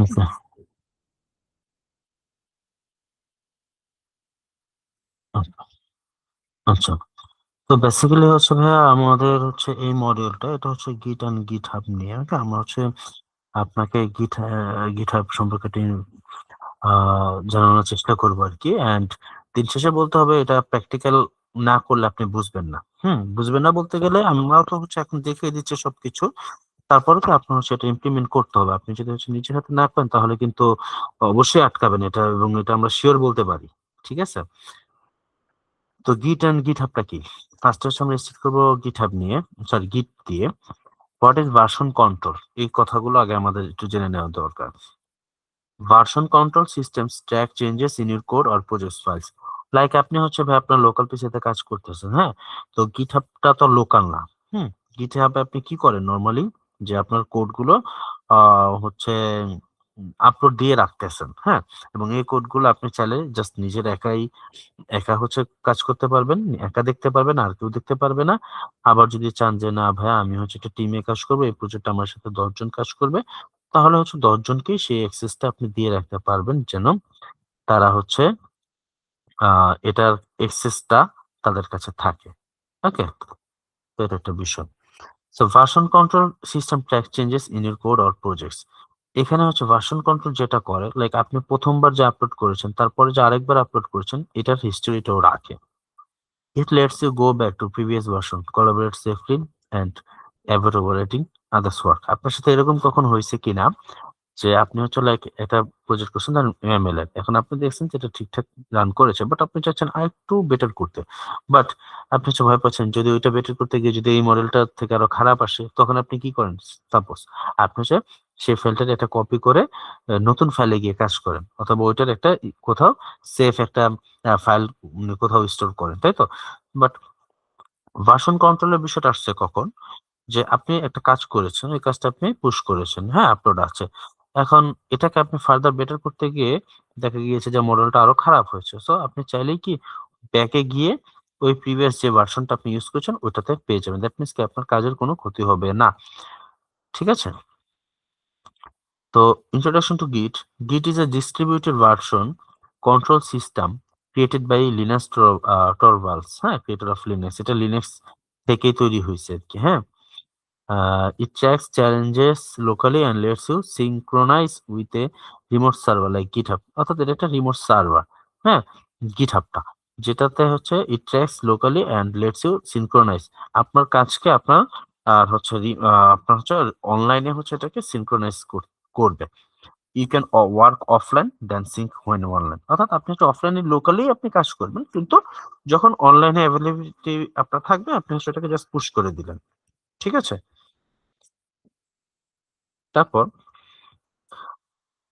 আচ্ছা আচ্ছা আচ্ছা। তো বেসিক্যালি হচ্ছে ভাইয়া আমাদের হচ্ছে এই মডিউলটা, এটা হচ্ছে গিট অ্যান্ড গিট হাব নিয়ে। ওকে, আমরা হচ্ছে আপনাকে গিট হাব সম্পর্কে জানানোর চেষ্টা করবো আর কি। অ্যান্ড দিন শেষে বলতে হবে, এটা প্র্যাকটিক্যাল না করলে আপনি বুঝবেন না। বুঝবেন না বলতে গেলে আমরাও তো হচ্ছে এখন দেখিয়ে দিচ্ছি সবকিছু, তারপরে তো আপনার সেটা ইমপ্লিমেন্ট করতে হবে। আপনি যদি হচ্ছে নিজের হাতে না করেন তাহলে কিন্তু অবশ্যই আটকাবেন এটা, এবং এটা আমরা শিওর বলতে পারি। ঠিক আছে? তো গিট এন্ড গিটহাবটা কি? ফার্স্ট হচ্ছে আমরা স্টার্ট করবো গিটহাব নিয়ে, সরি গিট দিয়ে। হোয়াট ইজ ভার্সন কন্ট্রোল, এই কথাগুলো আগে আমাদের একটু জেনে নেওয়া দরকার। Version control systems track changes in your code or project files. Like আপনি হচ্ছে ভাই আপনার লোকাল পিসিতে কাজ করতেছেন, হ্যাঁ? তো গিটহাবটা তো লোকাল না। হুম গিটহাবে আপনি কি করেন নরমালি, যে আপনার কোড গুলো হচ্ছে আপলোড দিয়ে রাখতেছেন, হ্যাঁ? এবং এই কোড গুলো আপনি চাইলে জাস্ট নিজের একা হচ্ছে কাজ করতে পারবেন, একা দেখতে পারবেন, আর কেউ দেখতে পারবে না। আবার যদি চান যে না ভাইয়া আমি হচ্ছে একটা টিমে কাজ করবো, এই প্রজেক্ট আমার সাথে 10 জন কাজ করবে, তাহলে হচ্ছে 10 জনকেই সেই অ্যাক্সেসটা আপনি দিয়ে রাখতে পারবেন, যেন তারা হচ্ছে এটার অ্যাক্সেসটা তাদের কাছে থাকে। ওকে, তো এটা একটা বিষয়। So version control system track changes in your code or projects. এখানে হচ্ছে ভার্সন কন্ট্রোল যেটা করে, লাইক আপনি প্রথমবার যে আপলোড করেছেন তারপরে যে আরেকবার আপলোড করেছেন, এটার হিস্টোরিটাও রাখে। It lets you go back to previous version, collaborate safely, and avoid overwriting others work. আপনার সাথে এরকম কখন হয়েছে কিনা, যে আপনি হচ্ছে লাইক একটা প্রজেক্ট করছেন ধরেন এমএল এর, এখন আপনি দেখছেন যে এটা ঠিকঠাক রান করেছে, বাট আপনি চাচ্ছেন আরেকটু বেটার করতে। বাট আপনি হচ্ছে ভয় পাচ্ছেন যদি ওইটা বেটার করতে গিয়ে যদি এই মডেলটা থেকে আরো খারাপ আসে, তখন আপনি কি করেন? সাপোজ আপনি হচ্ছে সেই ফাইলটার একটা কপি করে নতুন ফাইলে গিয়ে কাজ করেন, অথবা ওইটার একটা কোথাও সেফ একটা ফাইল কোথাও স্টোর করেন, তাই তো? বাট ভার্সন কন্ট্রোলের বিষয়টা আসছে কখন, যে আপনি একটা কাজ করেছেন, ওই কাজটা আপনি পুশ করেছেন, হ্যাঁ, আপলোড আছে। এখন এটাকে আপনি ফার্দার বেটার করতে গিয়ে দেখা গিয়েছে যে মডেলটা আরো খারাপ হয়েছে। সো আপনি চাইলেই কি ব্যাকে গিয়ে ওই প্রিভিয়াস যে ভার্সনটা আপনি ইউজ করছেন ওটাতে পেয়ে যাবেন। দ্যাট মিনস কি আপনার কাজের কোনো ক্ষতি হবে না। ঠিক আছে? তো introduction to Git. Git is a distributed version control system created by Linus Torvalds, হ্যাঁ, creator of Linux। এটা লিনাক্স থেকেই তৈরি হয়েছে আর কি, হ্যাঁ। It tracks challenges locally and lets you synchronize with a remote server like GitHub। অর্থাৎ এটা একটা রিমোট সার্ভার, হ্যাঁ, গিটহাবটা, যেটাতে হচ্ছে it tracks locally and lets you synchronize আপনার কাজকে আপনার আর হচ্ছে আপনার হচ্ছে অনলাইনে হচ্ছে এটাকে সিনক্রোনাইজ করবে। You can work offline then sync when online. অর্থাৎ আপনি হচ্ছে অফলাইনে লোকালি আপনি কাজ করবেন, কিন্তু যখন অনলাইনে অ্যাভেলেবিলিটি আপনার থাকবে আপনি সেটাকে জাস্ট পুশ করে দিলেন। ঠিক আছে? তারপর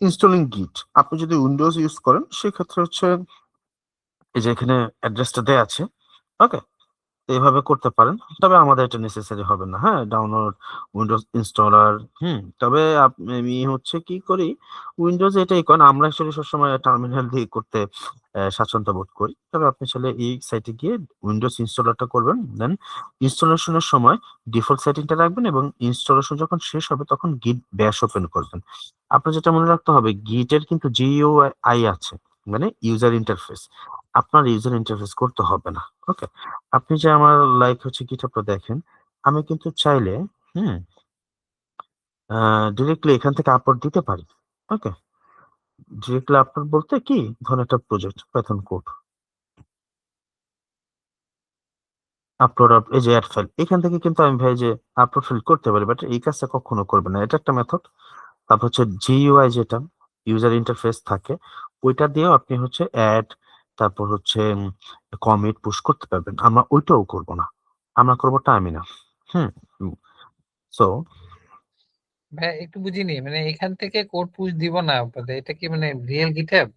ইনস্টলিং গিট। আপনি যদি উইন্ডোজ ইউজ করেন সেক্ষেত্রে হচ্ছে এই যে এখানে অ্যাড্রেসটা দেয়া আছে, ওকে, তো এভাবে করতে পারেন। তবে আমাদের এটা নেসেসারি হবে না, হ্যাঁ, ডাউনলোড উইন্ডোজ ইনস্টলার। তবে আমি হচ্ছে কি করি, উইন্ডোজ এটাই করেন, আমরা আসলে সবসময় টার্মিনাল দিয়ে করতে স্বাচ্ছন্দ্য বোধ করি। তবে আপনি চাইলে এই সাইটে গিয়ে উইন্ডোজ ইনস্টলারটা করবেন, দেন ইনস্টলেশনের সময় ডিফল্ট সেটিংটা রাখবেন, এবং ইনস্টলেশন যখন শেষ হবে তখন গিট ব্যাশ ওপেন করবেন। আপনার যেটা মনে রাখতে হবে, গিটের কিন্তু জিইউআই আছে, মানে ইউজার ইন্টারফেস। আপনার ইউজার ইন্টারফেস করতে হবে না। ওকে, আপনি যে আমার লাইক হচ্ছে গিটহাবটা দেখেন, আমি কিন্তু চাইলে হুম ডিরেক্টলি এখান থেকে আপলোড দিতে পারি। ওকে, ডিরেক্টলি আপলোড বলতে কি, ধরেন একটা প্রজেক্ট পাইথন কোড আপলোড, এই যে অ্যাড ফাইল, এখান থেকে কিন্তু আমি ভাই যে আপলোড ফাইল করতে পারি, বাট এই কাজটা কখনো করবে না, এটা একটা মেথড। তারপর হচ্ছে জিইউআই, যেটা ইউজার ইন্টারফেস থাকে, ওইটা দিয়েও আপনি হচ্ছে অ্যাড, তারপর হচ্ছে কমিট পুশ করতে পারবেন। আমরা ওইটাও করব না, আমরা করব টার্মিনাল। হুম সো ভাই একটু বুঝিনি, মানে এখান থেকে কোড পুশ দিব না আপাতত। এটা কি মানে রিয়েল গিটহাব?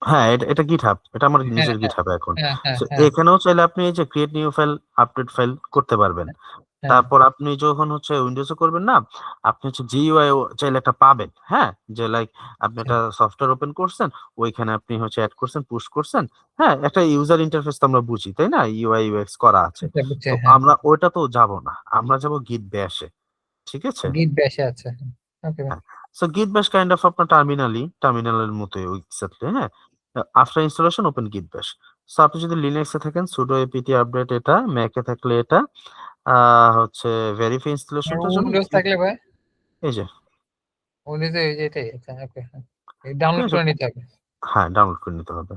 হ্যাঁ, এটা গিটহাব, এটা আমার হ্যাঁ নিজের হ্যাঁ গিটহাব এখন। হ্যাঁ হ্যাঁ সো হ্যাঁ এখানেও চাইলে আপনি এই যে create new file, update file করতে পারবেন। হ্যাঁ। তারপর আপনি যখন হচ্ছে উইন্ডোজে করবেন না, আপনি হচ্ছে জিইউআই চাইলে একটা পাবেন, হ্যাঁ, যে লাইক আপনি আচ্ছা একটা সফটওয়্যার ওপেন করছেন, ওইখানে আপনি হচ্ছে অ্যাড করছেন, পুশ করছেন, হ্যাঁ, একটা ইউজার ইন্টারফেস তো আমরা বুঝি, তাই না? ইউআই ইউএক্স করা আছে। আচ্ছা, বুঝছি, তো হ্যাঁ। আমরা ওইটা তো যাব না, আমরা যাব গিট ব্যাশে। ঠিক আছে? গিট ব্যাশে আছে। ওকে ভাই। So git bash kind of আপনার টার্মিনালের মতোই এক্স্যাক্টলি, হ্যাঁ। After installation open git bash। So আপনি যদি লিনাক্সে থাকেন sudo apt আপডেট, এটা ম্যাকে থাকলে এটা হচ্ছে ভেরিফাই ইনস্টলেশনটার জন্য উইন্ডোজ থাকলে ভাই, এই যে, উইন্ডোজে এই যে এটাই, আচ্ছা ওকে, হ্যাঁ ঠিক ডাউনলোড আছে, করে নিতে হবে। হ্যাঁ ডাউনলোড করে নিতে হবে।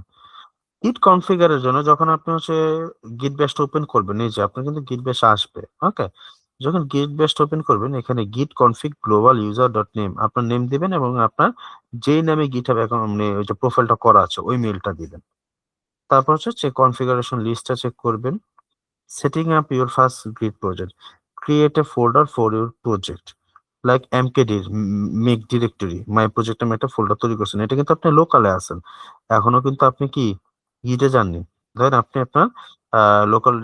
গিট কনফিগারের জন্য যখন আপনি হচ্ছে গিট ব্যাশটা ওপেন করবেন, এই যে আপনার কিন্তু গিট ব্যাশ আসবে, ওকে। যখন গিট ব্যাশটা ওপেন করবেন, এখানে গিট config global user dot name আপনার নেম দিবেন এবং আপনার যেই নামে গিটহাব অ্যাকাউন্ট মানে ওই যে প্রোফাইলটা করা আছে ওই মেলটা দিবেন। তারপর হচ্ছে চেক কনফিগারেশন লিস্টটা চেক করবেন। সেটিং আপ ইউর ফার্স্ট গিট project, create a folder for your project like mkdir make directory my project, আমি একটা ফোল্ডার তৈরি করছেন, এটা কিন্তু আপনি লোকালে আছেন, এখনো কিন্তু আপনি কি গিটে যাননি। ধরেন আপনি আপনার লোকাল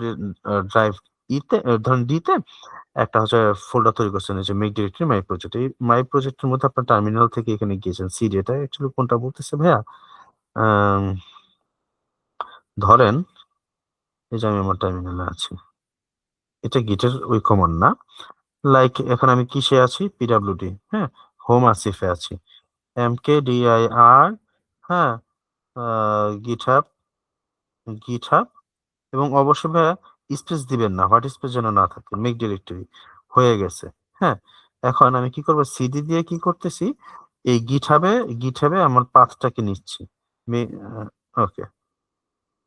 ড্রাইভ ইতে ধরেন ডিতে একটা হচ্ছে ফোল্ডার তৈরি করছেন, এই যে মেক ডিরেক্টরি মাই প্রজেক্ট, এই মাই প্রজেক্টের মধ্যে আপনার টার্মিনাল থেকে এখানে গিয়েছেন সিডি, এটা অ্যাকচুয়ালি কোনটা বলতেছে ভাইয়া, আম, ধরেন এই যে আমি আমার টার্মিনালে আছি, এটা গিটের ওই কমান্ড না, লাইক এখন আমি কিসে আছি, পিডাব্লিউডি, হ্যাঁ, হোম আসিফে আছি, mkdir, হ্যাঁ, গিটহাব, গিটহাব, এবং অবশ্যই ভাইয়া স্পেস দিবেন না, হোয়াইট স্পেস যেন না থাকে, মেক ডিরেক্টরি হয়ে গেছে, হ্যাঁ। এখন আমি কি করবো, সিডি দিয়ে কি করতেছি, এই গিটহাবে আমার পাথটাকে নিচ্ছি, ওকে,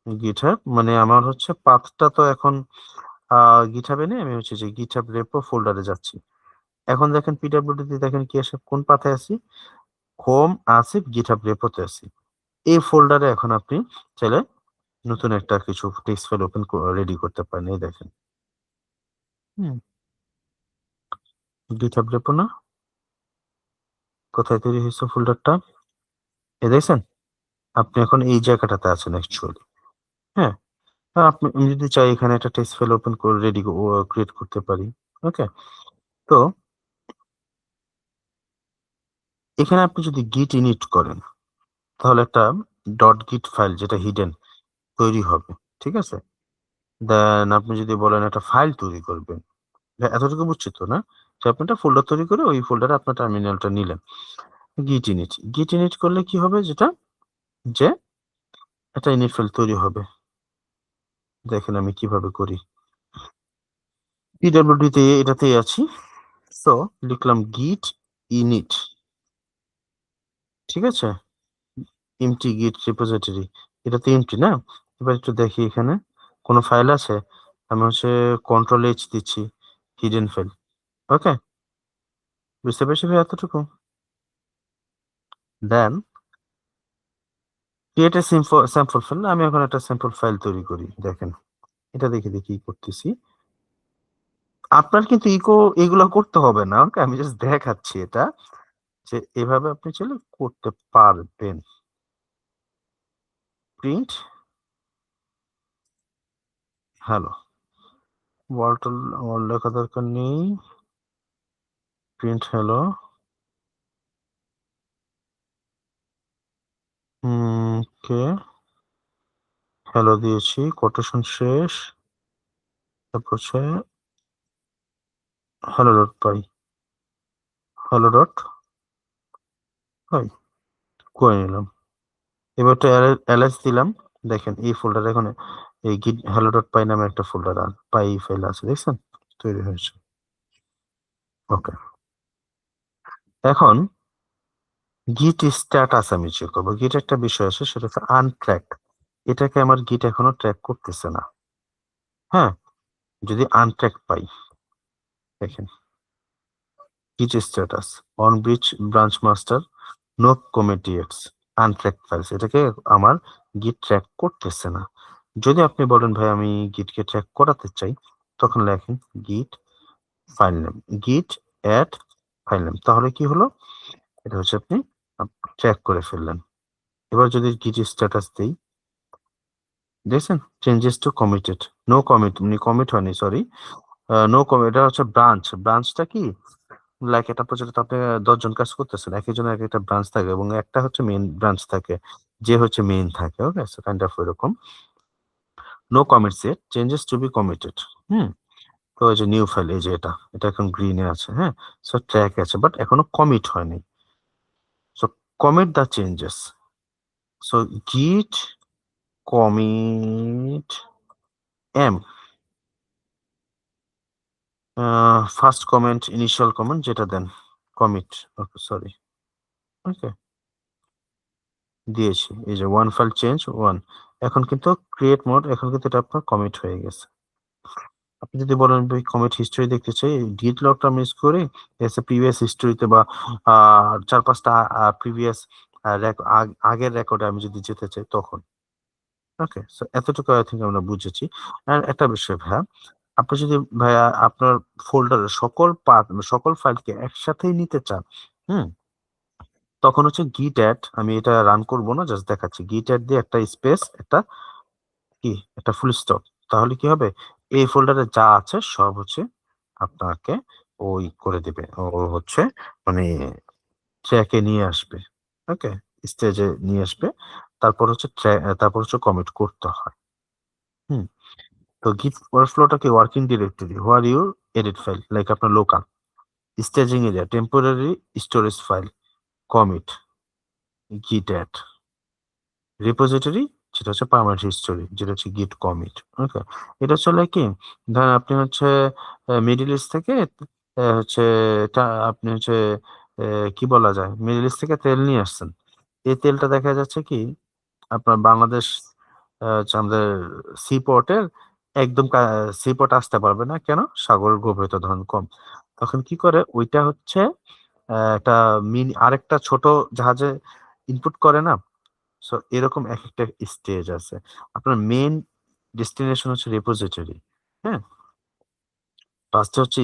গিটহাব মানে আমার হচ্ছে পাথটা তো এখন গিটহাবে নেই, আমি হচ্ছে যে গিটহাব রেপো ফোল্ডারে যাচ্ছি। এখন দেখেন পিডাব্লিউডি দিয়ে দেখেন কি আসে, কোন পাথে আছি, হোম আসিফ গিটহাব রেপোতে আছি। এই ফোল্ডারে এখন আপনি চাইলে নতুন একটা কিছু টেক্সট ফাইল ওপেন রেডি করতে পারেন, এই দেখেন, হুম, গিটহাব রেপো না, কোথায় তৈরি হয়েছে ফোল্ডারটা, এ দেখছেন, আপনি এখন এই জায়গাটাতে আছেন অ্যাকচুয়ালি, হ্যাঁ। আর আপনি আমি যদি চাই এখানে একটা টেক্সট ফাইল ওপেন করে রেডি ক্রিয়েট করতে পারি, ওকে। তো এখানে আপনি যদি গিট ইনিট করেন তাহলে একটা ডট গিট ফাইল যেটা হিডেন তৈরি হবে, ঠিক আছে। দেন আপনি যদি বলেন একটা ফাইল তৈরি করবেন, এতটুকু বুঝছি তো না, যে আপনি একটা ফোল্ডার তৈরি করে ওই ফোল্ডারে আপনার টার্মিনালটা নিলেন, গিট ইনিট করলে কি হবে, যেটা যে একটা ইনিট ফাইল তৈরি হবে, দেখেন আমি কিভাবে করি, পিডব্লিউডি তে এটাতেই আছি, সো লিখলাম গিট ইনিট, ঠিক আছে, এমটি গিট রিপোজিটরি, এটা তো এমটি না। এবার একটু দেখি এখানে কোনো ফাইল আছে, আমি হচ্ছে কন্ট্রোল এইচ দিচ্ছি, হিডেন ফাইল, ওকে, বুঝতে পেরেছি ভাই এতটুকু। দেন ক্রিয়েট এ স্যাম্পল ফাইল, আমি এখন একটা স্যাম্পল ফাইল তৈরি করি, দেখেন এটা দেখে দেখি কি করতেছি। আপনার কিন্তু এগুলো করতে হবে না, ওকে, আমি জাস্ট দেখাচ্ছি এটা, যে এভাবে আপনি চলে করতে পারবেন। প্রিন্ট হ্যালো, ওয়ার্ল্ড ওয়ার্ল্ড লেখা দরকার নেই, প্রিন্ট হ্যালো, কে হ্যালো দিয়েছি, কোটেশন শেষ, তারপর হচ্ছে হ্যালো ডট পাই, হ্যালো ডট পাই করে নিলাম। এবার একটা এলএস দিলাম, দেখেন এই ফোল্ডার এখন এই গিট হ্যালো ডট পাই নামে একটা ফোল্ডার পাই ফাইল আছে, দেখছেন তৈরি হয়েছে, ওকে। এখন গিট স্ট্যাটাস আমি চেক করবো, গিট একটা বিষয় আছে সেটা হচ্ছে আনট্র্যাক, এটাকে আমার গিট এখনো ট্র্যাক করতেছে না, হ্যাঁ। যদি আনট্র্যাক পাই, দেখেন git status on which branch master no commit yet untracked files, এটাকে আমার গিট ট্র্যাক করতেছে না। যদি আপনি বলেন ভাই আমি গিটকে ট্র্যাক করাতে চাই, তখন লেখেন গিট ফাইল নেম, গিট অ্যাড ফাইল নেম, তাহলে কি হলো, এটা হচ্ছে আপনি ট্র্যাক করে ফেললেন। এবার যদি গিট স্ট্যাটাস দেই, দেখছেন changes to committed, no commit মানে কমিট হয়নি, সরি, নো কমিট, এটা হচ্ছে ব্রাঞ্চটা কি, লাইক একটা প্রজেক্টে আপনি 10 জন কাজ করতেছেন, এক একজনের এক একটা ব্রাঞ্চ থাকে এবং একটা হচ্ছে মেইন ব্রাঞ্চ থাকে, যে হচ্ছে মেইন থাকে, ওকে, সো কাইন্ড অফ এরকম। No commit set changes to be committed, hmm. তো এই যে নিউ ফাইল, এই যে এটা এখন গ্রিনে আছে, হ্যাঁ। সো ট্র্যাক আছে, বাট এখনো কমিট হয়নি। So commit the changes. So git commit M, first comment, initial comment যেটা দেন, কমিট, ওকে সরি, ওকে দিয়েছি। এই যে ওয়ান ফাইল চেঞ্জ ওয়ান, এখন কিন্তু ক্রিয়েট মোড, এখন কিন্তু এটা আপনার কমিট হয়ে গেছে। আপনি যদি বলেন ভাই কমিট হিস্টরি দেখতে চাই, গিট লগটা মিস করে এসে প্রিভিয়াস হিস্টরিতে বা 4-5টা প্রিভিয়াস আগের রেকর্ডে আমি যদি যেতে চাই তখন, ওকে। সো এতটুকু আই থিঙ্ক আমরা বুঝেছি। আর একটা বিষয় ভাইয়া, আপনি যদি ভাইয়া আপনার ফোল্ডারের সকল পাথ, সকল ফাইলকে একসাথেই নিতে চান, হুম, তখন হচ্ছে গিট অ্যাড, আমি এটা রান করব না, জাস্ট দেখাচ্ছি, গিট অ্যাড দিয়ে একটা স্পেস, একটা ফুল স্টপ, তাহলে কি হবে, এই ফোল্ডারে যা আছে সব হচ্ছে আপনাকে ওই করে দিবে, ও হচ্ছে মানে ট্র্যাকে নিয়ে আসবে, ওকে, স্টেজে নিয়ে আসবে। তারপর হচ্ছে কমিট করতে হয়। হুম। তো গিট ওয়ার্কফ্লোটা কি working directory where your edit file, like আপনার local staging area, temporary storage file, commit, git add, repository যেটা হচ্ছে পার্মানেন্ট হিস্টোরি, যেটা হচ্ছে গিট কমিট, ওকে। এটা চলে কি, ধরেন আপনি হচ্ছে মিডল ইস্ট থেকে হচ্ছে আপনি হচ্ছে কি বলা যায়, মিডল ইস্ট থেকে তেল নিয়ে আসছেন, এই তেলটা দেখা যাচ্ছে কি আপনার বাংলাদেশ হচ্ছে আমাদের সি পোর্টের একদম সি পোর্ট আসতে পারবে না, কেন, সাগরের গভীরতা ধরুন কম, তখন কি করে ওইটা হচ্ছে একটা মিনি আরেকটা ছোট জাহাজে ইনপুট করে না। সো এরকম এক একটা স্টেজ আছে। আপনার মেইন ডেস্টিনেশন হচ্ছে রিপোজিটরি, হ্যাঁ। ফার্স্টে হচ্ছে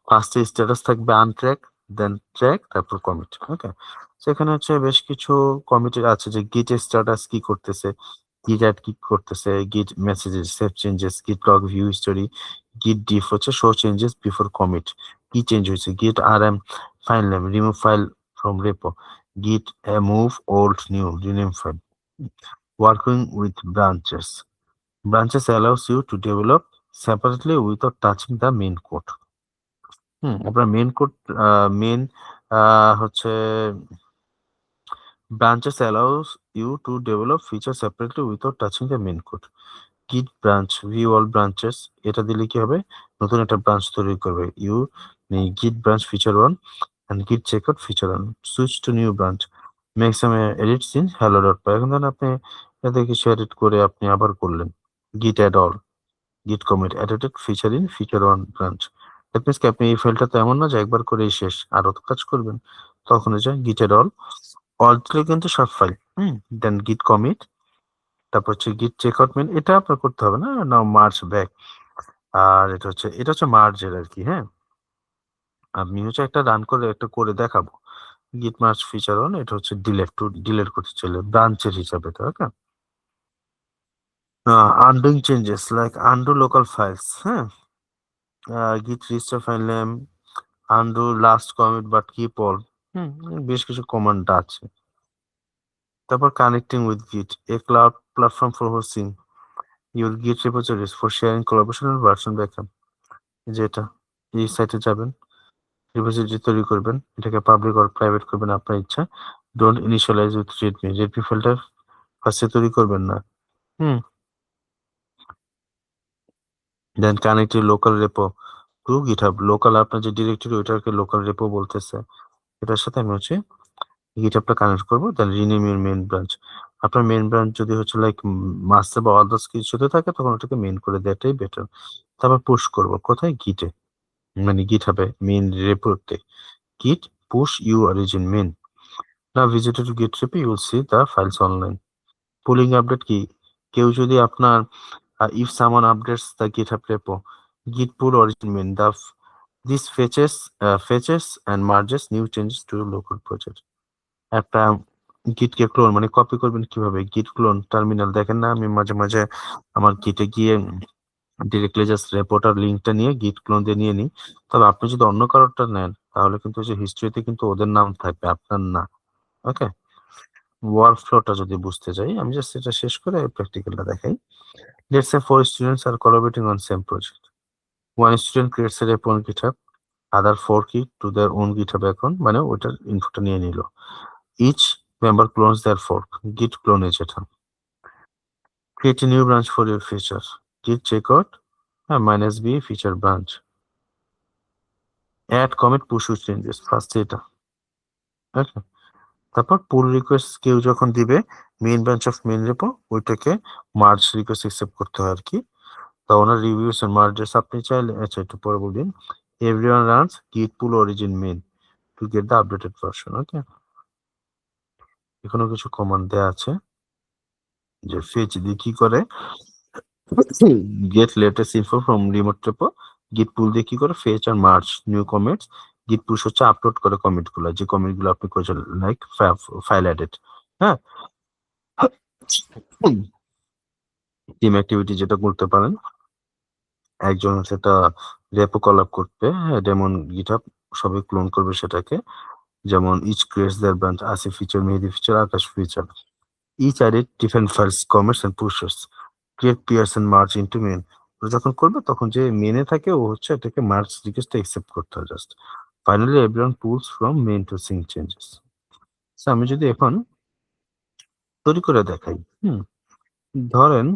ফার্স্টে স্ট্যাটাস থাকবে আনট্র্যাক, দেন ট্র্যাক, তারপর কমিট, ওকে। সেখানে হচ্ছে বেশ কিছু কমিটি আছে, যে গিট স্ট্যাটাস কি করতেছে, গিট অ্যাড কি করতেছে, git messages, save changes, git log, view history, git diff হচ্ছে শো চেঞ্জেস বিফোর কমিট, কি চেঞ্জ হয়েছে, git R M file name, remove file from repo, git move old new rename file. Working with branches allows you to develop separately without touching the main code. আপনার main হচ্ছে branches allows you to develop features separately without touching the main code. git branch view all branches, এটা দিলে কি হবে, নতুন একটা branch তৈরি করবে, git branch feature 1 and git checkout feature 1, switch to new branch, make some edits in hello.py, এখন ধরেন আপনি এতে কিছু এডিট করে আপনি আবার করলেন, git add all, git commit edited feature in feature 1 branch, that means কি আপনি এই ফাইলটা তো এমন না যে একবার করেই শেষ, আরো তো কাজ করবেন, তখন হচ্ছে git add all দিলে কিন্তু সব ফাইল, দেন git commit, তারপর হচ্ছে গিট চেকআউট মেন, এটা আপনার করতে হবে না, নাও মার্চ ব্যাক, আর এটা হচ্ছে মার্জের আর কি, হ্যাঁ। আমি হচ্ছে একটা রান করে একটা করে দেখাবো, গিট মার্চ ফিচার অন, এটা হচ্ছে ডিলেট করতে চাইলে ব্রাঞ্চের হিসাবে, তো okay. Undoing changes like undo local files, হ্যাঁ, git restore file name, undo last commit but keep all, বেশ কিছু কমান্ড আছে। তারপর connecting with git, a cloud platform for hosting your git repositories for sharing collaboration and version backup, যেটা এই সাইটে যাবেন, repository তৈরি করবেন, এটাকে পাবলিক অর প্রাইভেট করবেন আপনার ইচ্ছা, ডোন্ট ইনিশিয়ালাইজ উইথ রেডমি ফাইলটা ফার্স্টে তৈরি করবেন না, hmm. Then connect local repo to GitHub, local আপনার যে ডিরেক্টরি ওইটাকে লোকাল রেপো বলতেছে, এটার সাথে আমি হচ্ছে গিটহাবটা কানেক্ট করবো, দেন রিনেম ইউর মেইন ব্রাঞ্চ, আপনার মেইন ব্রাঞ্চ যদি হচ্ছে লাইক মাস্টার বা আদার্স কিছুতে থাকে তখন ওটাকে মেইন করে দেওয়াটাই বেটার। তারপর পুশ করবো কোথায়, গিটে, মানে গিটহাবে main রেপোতে, git push u origin main. Now visit to git repo, you will see the files online. Pulling update কি, কেউ যদি আপনার if someone updates the github repo, git pull origin main, this fetches and merges new changes to local project. একটা git কে clone মানে copy করবেন কিভাবে, git clone terminal দেখেন না, আমি মাঝে মাঝে আমার গিটে গিয়ে ডিরেক্টলি জাস্ট রেপোটার লিঙ্কটা নিয়ে গিট ক্লোন দিয়ে নিয়ে নিই। তবে আপনি যদি অন্য কারোরটা নেন তাহলে কিন্তু যে হিস্ট্রিতে কিন্তু ওদের নাম থাকবে, আপনার না, ওকে। ওয়ার্ক ফ্লোটা যদি বুঝতে চাই, আমি জাস্ট এটা শেষ করে প্র্যাকটিক্যালটা দেখাই। Let's say 4 students are collaborating on same project, one student creates a repo on GitHub, other fork it to their own GitHub account, মানে ওটার ইনফোটা নিয়ে নিল। Each member clones their fork, git clone যেটা। Create a new branch for your feature, git checkout minus b feature branch, add commit push with changes, first এটা। Okay? তারপর পুল request কেউ যখন দিবে main branch of main repo ওইটাকে merge request accept করতে হয় আর কি। তা ওনার রিভিউস এন্ড মার্জেস আপনি চাইলে, আচ্ছা একটু পরে বলবেন, everyone runs git pull origin main to get the updated version. Okay, এখানে কিছু কমান্ড দেয়া আছে যে ফেচ দিয়ে কি করে, get latest info from remote repo, git pull দিয়ে কি করে ফেচ আর merge new commits, git push হচ্ছে আপলোড করে কমিট গুলো, যে কমিট গুলো আপনি করেছেন লাইক ফাইল এডিট। হ্যাঁ, টিম অ্যাক্টিভিটি যেটা করতে পারেন, একজন সেটা রেপো কলাপ করবে, যেমন গিটহাব সবাই ক্লোন করবে সেটাকে, যেমন each creates their branch, Asif feature, Mehedi feature, Akash feature, each edit different files comments and pushes, create PRs and merge into main. যখন করবে তখন যে মেনে থাকে ও হচ্ছে এটাকে মার্জ রিকোয়েস্ট অ্যাকসেপ্ট করতে হয় just. Finally everyone pulls from main to sync changes. আমি যদি এখন তৈরি করে দেখাই, ধরেন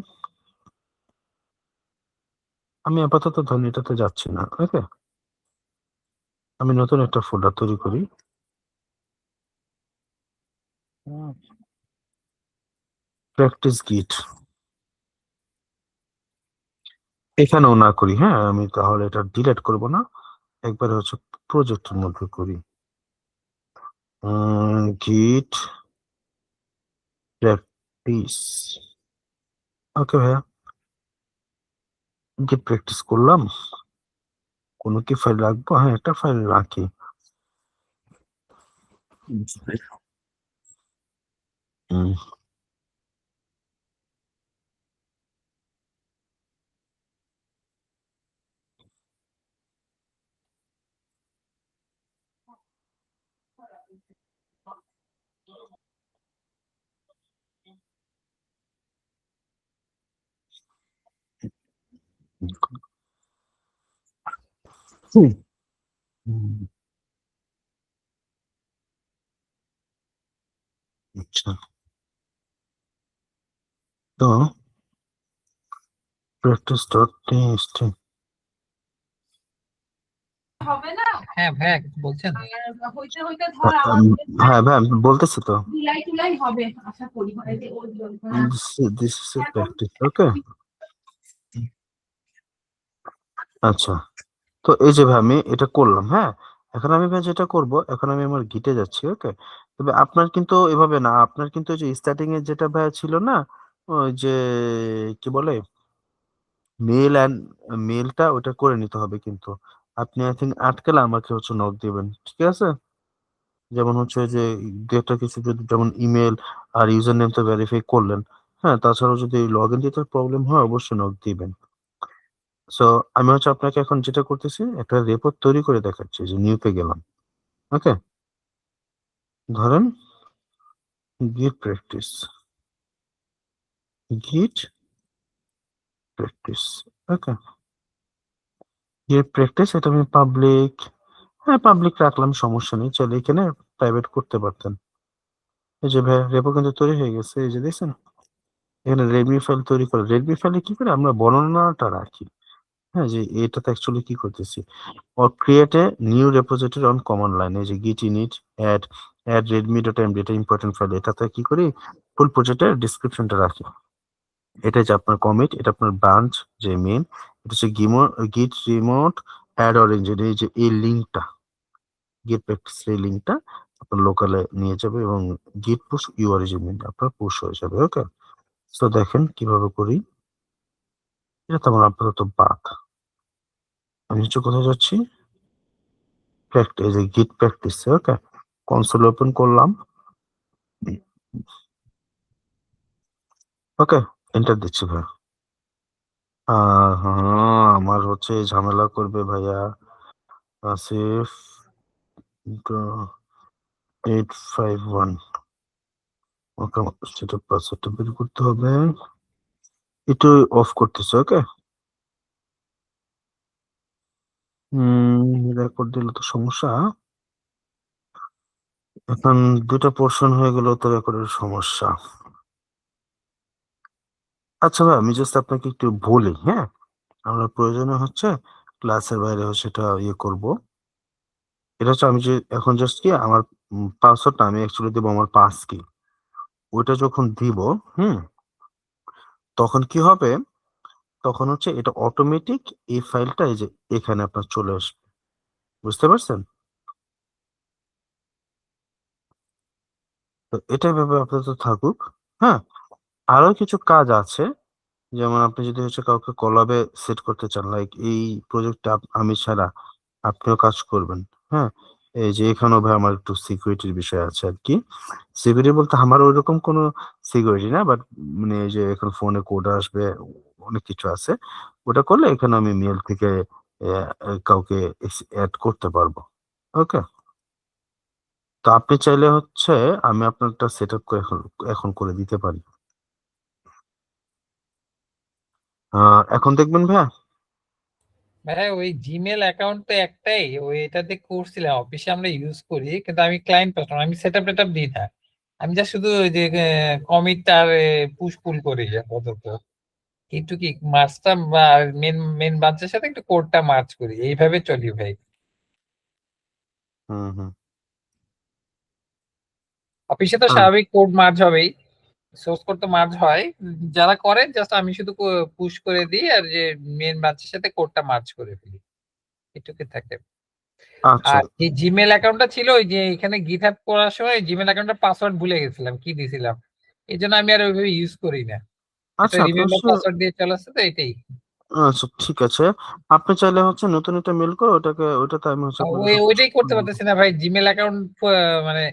আমি আপাতত ধরেন এটাতে যাচ্ছি না। ওকে, আমি নতুন একটা ফোল্ডার তৈরি করি, প্র্যাকটিস গিট, এখানেও না করি। হ্যাঁ, আমি তাহলে এটা ডিলিট করব না, একবারে হচ্ছে প্রজেক্টের মধ্যে করি, গিট প্র্যাকটিস। ওকে ভাইয়া, গিট প্র্যাকটিস করলাম। কোনো কি ফাইল রাখবো? হ্যাঁ, একটা ফাইল রাখি। হুম, হুম, আচ্ছা, তো প্র্যাকটিস ডট টিএক্সটি। হ্যাঁ ভাইয়া কিছু বলছেন? হ্যাঁ ভাই, আমি বলতেছি তো, দিস ইজ প্র্যাকটিস। ওকে, আচ্ছা, তো এই যে ভাই আমি এটা করলাম। হ্যাঁ, এখন আমি ভাই যেটা করব, এখন আমি আমার গিটে যাচ্ছি। ওকে, তবে আপনার কিন্তু এভাবে না, আপনার কিন্তু ওই যে স্টার্টিং এর যেটা ভাই ছিল না, ওই যে কি বলে মেল অ্যান্ড মেলটা ওটা করে নিতে হবে কিন্তু। আপনি আই থিঙ্ক আটকালে আমাকে হচ্ছে নক দিবেন, ঠিক আছে? যেমন হচ্ছে যে ডেটা কিছু যদি, যেমন ইমেল আর ইউজার নেম তো ভেরিফাই করলেন। হ্যাঁ, তাছাড়াও যদি লগ ইন দিতে প্রবলেম হয় অবশ্যই নক দিবেন। সো আমি হচ্ছে আপনাকে এখন যেটা করতেছি, একটা রিপোর্ট তৈরি করে দেখাচ্ছি যে নিউতে গেলাম। ওকে, ধরেন গিট প্র্যাকটিস, গিট প্র্যাকটিস। ওকে, গিট প্র্যাকটিস এটা আমি পাবলিক, হ্যাঁ পাবলিক রাখলাম, সমস্যা নেই, চলে এখানে প্রাইভেট করতে পারতেন। এই যে ভাই রেপো কিন্তু তৈরি হয়ে গেছে, এই যে দেখছেন এখানে রেডমি ফাইল তৈরি করে, রেডমি ফাইলে কি করে আমরা বর্ণনাটা রাখি। হ্যাঁ, যে এটাতে অ্যাকচুয়ালি কি করতেছি, or create a new repository on command line, এই যে git init add redmi.md, এটা ইম্পর্টেন্ট ফাইল, এটাতে কি করি ফুল প্রজেক্টের ডেসক্রিপশনটা রাখি। এটা যে আপনার কমিট, এটা আপনার ব্রাঞ্চ যে মেইন, এটা হচ্ছে গিট রিমোট অ্যাড অরিজিন, এই যে এই লিঙ্কটা, গিট প্র্যাকটিস এই লিঙ্কটা আপনার লোকালে নিয়ে যাবে এবং গিট পুশ ইউ অরিজিন আপনার পুশ হয়ে যাবে। ওকে, তো দেখেন কিভাবে করি, এটা তো আমার আপাতত বাদ। আমি হচ্ছে কোথায় যাচ্ছি, প্র্যাকটিস, এই গিট প্র্যাকটিস। ওকে, কনসোল ওপেন করলাম। ওকে, এন্টার দিচ্ছি ভাই। হ্যাঁ, আমার হচ্ছে ঝামেলা করবে ভাইয়া। আসিফ 851। ওকে, সেটা পাসওয়ার্ডটা বের করতে হবে, একটু অফ করতেছে। ওকে, রেকর্ড দিলে তো সমস্যা। এখন দুটো পোর্শন হয়ে গেল তো রেকর্ডের সমস্যা। আচ্ছা ভাই, আমি জাস্ট আপনাকে একটু বলি, হ্যাঁ? আমরা প্রয়োজনে হচ্ছে ক্লাসের বাইরে হচ্ছে এটা ইয়ে করব। এটা হচ্ছে আমি যে এখন জাস্ট কি আমার পাসওয়ার্ডটা আমি অ্যাকচুয়ালি দেবো আমার পাস কি। ওইটা যখন দিব, হুম, তখন কি হবে? তখন হচ্ছে এটা অটোমেটিক এই ফাইলটা এই যে এখানে আপনার চলে আসবে। বুঝতে পারছেন? তো এটা ভেবে আপাতত থাকুক। হ্যাঁ, আরো কিছু কাজ আছে। যেমন আপনি যদি হচ্ছে কাউকে কলাবে সেট করতে চান, লাইক এই প্রজেক্টটা আমি ছাড়া আপনিও কাজ করবেন। হ্যাঁ, এই যে এখানেও ভাই আমার একটু সিকিউরিটির বিষয় আছে আর কি। সিকিউরিটি বলতে আমার ওইরকম কোনো সিকিউরিটি না, বাট মানে এই যে এখন ফোনে কোড আসবে, অনেক কিছু আছে। ওটা করলে এখানে আমি মেল থেকে কাউকে অ্যাড করতে পারবো। ওকে, তো আপনি চাইলে হচ্ছে আমি আপনারটা সেট আপ করে এখন এখন করে দিতে পারি। এখন দেখবেন ভাইয়া। ভাই ওই জিমেল অ্যাকাউন্ট তো একটাই, ওই এটাতে করছিলাম, অফিসে আমরা ইউজ করি, কিন্তু আমি ক্লায়েন্ট পার্সন, আমি সেট আপ টেটআপ দিই না। আমি যা শুধু ওই যে কমিট আর পুশ পুল করি আপাতত, একটু কি মার্চটা বা মেন মেন ব্রাঞ্চের সাথে একটু কোডটা মার্চ করি, এইভাবে চলি ভাই। হুম, হুম। অফিসে তো আহ, স্বাভাবিক কোড মার্জ হবেই, সোর্স কোড তো মার্জ হয়। যারা করে জাস্ট আমি শুধু পুশ করে দিই, আর যে মেন ব্রাঞ্চের সাথে কোডটা মার্চ করে ফেলি, এটুকু থাকে। আচ্ছা, আর যে জিমেল অ্যাকাউন্টটা ছিল, ওই যে এখানে গিটহাব করার সময় জিমেল অ্যাকাউন্টের পাসওয়ার্ড ভুলে গেছিলাম, কি দিছিলাম, এই জন্য আমি আর ওইভাবে ইউজ করি না। এটা আচ্ছা, আপনি রিমেম্বার হচ্ছে পাসওয়ার্ড দিয়ে চালাচ্ছে, তো এটাই। আচ্ছা, ঠিক আছে। আপনি চাইলে হচ্ছে নতুন একটা মেল করে ওটাকে ওইটাতে আমি হচ্ছে আপনাকে সবকিছু ওইটাই করতে পারতেছি না ভাই, জিমেল অ্যাকাউন্ট মানে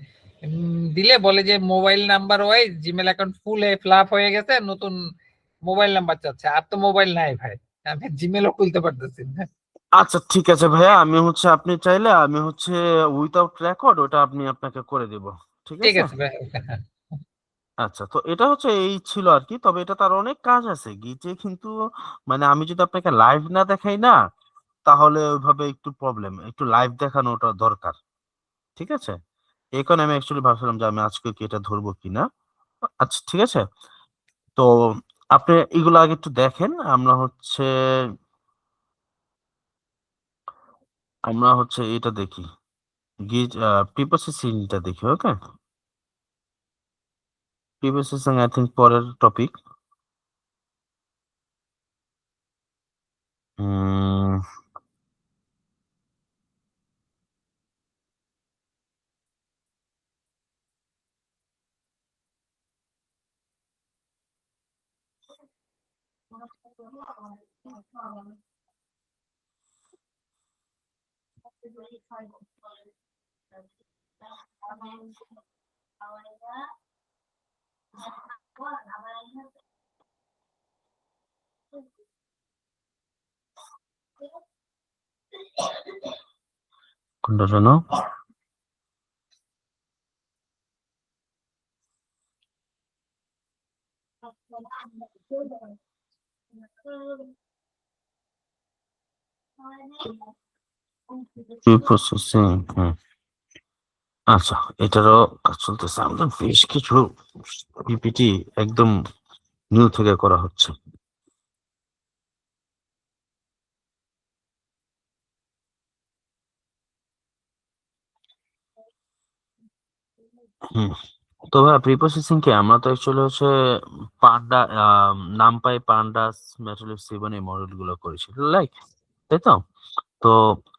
দিলে বলে যে mobile number wise Gmail account full flop হয়ে গেছে, নতুন মোবাইল নাম্বার চাচ্ছে। আর তো মোবাইল নাই ভাই, আমি জিমেলও খুলতে পারতেছি না। আচ্ছা, ঠিক আছে ভাইয়া, আমি হচ্ছে আপনি চাইলে আমি হচ্ছে উইথাউট রেকর্ড ওটা আপনি আপনাকে করে দিব। ঠিক ঠিক আছে? আছে ভাই, হ্যাঁ। আচ্ছা, তো এটা হচ্ছে এই ছিল আর কি। তবে এটা তার অনেক কাজ আছে গিটে কিন্তু, মানে আমি যদি আপনাকে লাইভ না দেখাই না, তাহলে ওইভাবে একটু প্রবলেম, একটু লাইভ দেখানোটা দরকার। ঠিক আছে, এই কারণে আমি অ্যাকচুয়ালি ভাবছিলাম যে আমি আজকে কি এটা ধরবো কিনা। আচ্ছা, ঠিক আছে। তো আপনি এগুলো আগে একটু দেখেন। আমরা হচ্ছে এটা দেখি, গিট প্রিপোসেসিংটা দেখি। ওকে, প্রিপোসেসিং আই থিংক পরের টপিক। উম কোনটা যেন? প্রিপোসেসিং, হুম। আচ্ছা, এটারও কাজ চলতেছে। আমাদের বেশ কিছু পিপিটি একদম নিউ থেকে করা হচ্ছে। হুম। তো ভাই প্রিপোসেসিং কি, আমরা তো অ্যাকচুয়ালি হচ্ছে পান্ডা, নামপাই, পান্ডাস, ম্যাটলিব, সিভন এই মডেল গুলো করেছি, লাইক, তাই তো? তো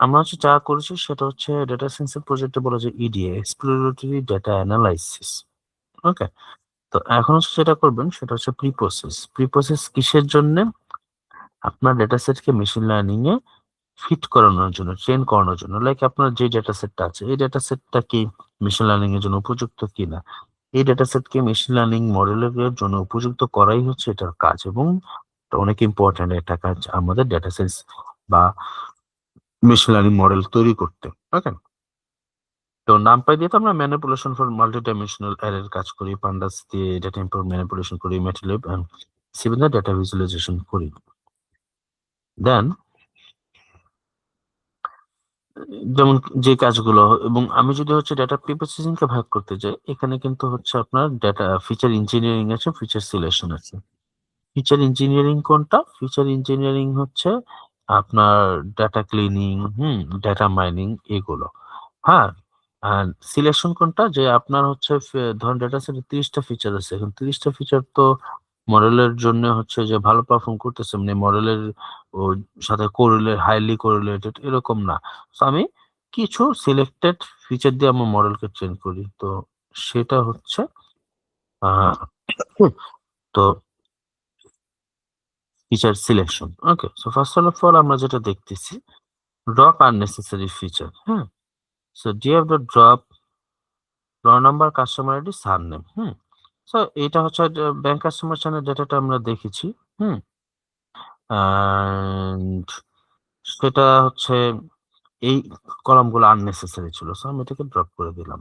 আমরা হচ্ছে যা করেছি সেটা হচ্ছে ডেটা সায়েন্সের প্রজেক্টে বলা যায় ইডিএ, এক্সপ্লোরেটরি ডেটা অ্যানালাইসিস। ওকে, তো এখন হচ্ছে যেটা করবেন সেটা হচ্ছে প্রিপ্রসেস। প্রিপ্রসেস কিসের জন্য? আপনার ডেটা সেটকে মেশিন লার্নিং এ ফিট করানোর জন্য, ট্রেন করানোর জন্য। লাইক আপনার যে ডেটা সেটটা আছে এই ডেটা সেটটা কি মেশিন লার্নিং এর জন্য উপযুক্ত কিনা, এই ডেটা সেটকে মেশিন লার্নিং মডেলের জন্য উপযুক্ত করাই হচ্ছে এটার কাজ। এবং এটা অনেক ইম্পর্টেন্ট একটা কাজ আমাদের ডেটা সায়েন্স বা মেশিন লার্নিং মডেল তৈরি করতে। ওকে, তো নামপাই দিয়ে তো আমরা ম্যানিপুলেশন ফর মাল্টি ডাইমেনশনাল অ্যারের কাজ করি, পান্ডাস দিয়ে ডেটা ইম্পোর্ট ম্যানিপুলেশন করি, ম্যাটলিব এন্ড সিভিল ডেটা ভিজুয়ালাইজেশন করি। দেন যেমন যে কাজগুলো, এবং আমি যদি হচ্ছে ডেটা প্রসেসিং কে ভাগ করতে যাই, এখানে কিন্তু হচ্ছে আপনার ডেটা ফিচার ইঞ্জিনিয়ারিং আছে, ফিচার সিলেকশন আছে। ফিচার ইঞ্জিনিয়ারিং কোনটা? ফিচার ইঞ্জিনিয়ারিং হচ্ছে আপনার ডাটা ক্লিনিং, ডাটা মাইনিং, এগুলো। হ্যাঁ। আর সিলেকশন কোনটা? যে আপনার হচ্ছে ধরেন ডেটা সেটে 30টা ফিচার আছে, এখন 30টা ফিচার তো মডেলের জন্য হচ্ছে যে ভালো পারফর্ম করতেছে, মানে মডেলের ও সাথে কোরিলেট, হাইলি কোরিলেটেড এরকম না। তো আমি কিছু সিলেক্টেড ফিচার দিয়ে আমার মডেলকে ট্রেন করি, তো সেটা হচ্ছে আহ তো feature selection. Okay, so first of all আমরা যেটা দেখতেছি, ড্রপ আননেসেসারি ফিচার। হ্যাঁ, so D have the drop rho number, customer ID, surname. So এটা হচ্ছে ব্যাংক কাস্টমার চ্যানেল ডেটাটা আমরা দেখেছি। হুম and সেটা হচ্ছে এই কলামগুলো আননেসেসারি ছিল, সো আমি এটাকে ড্রপ করে দিলাম।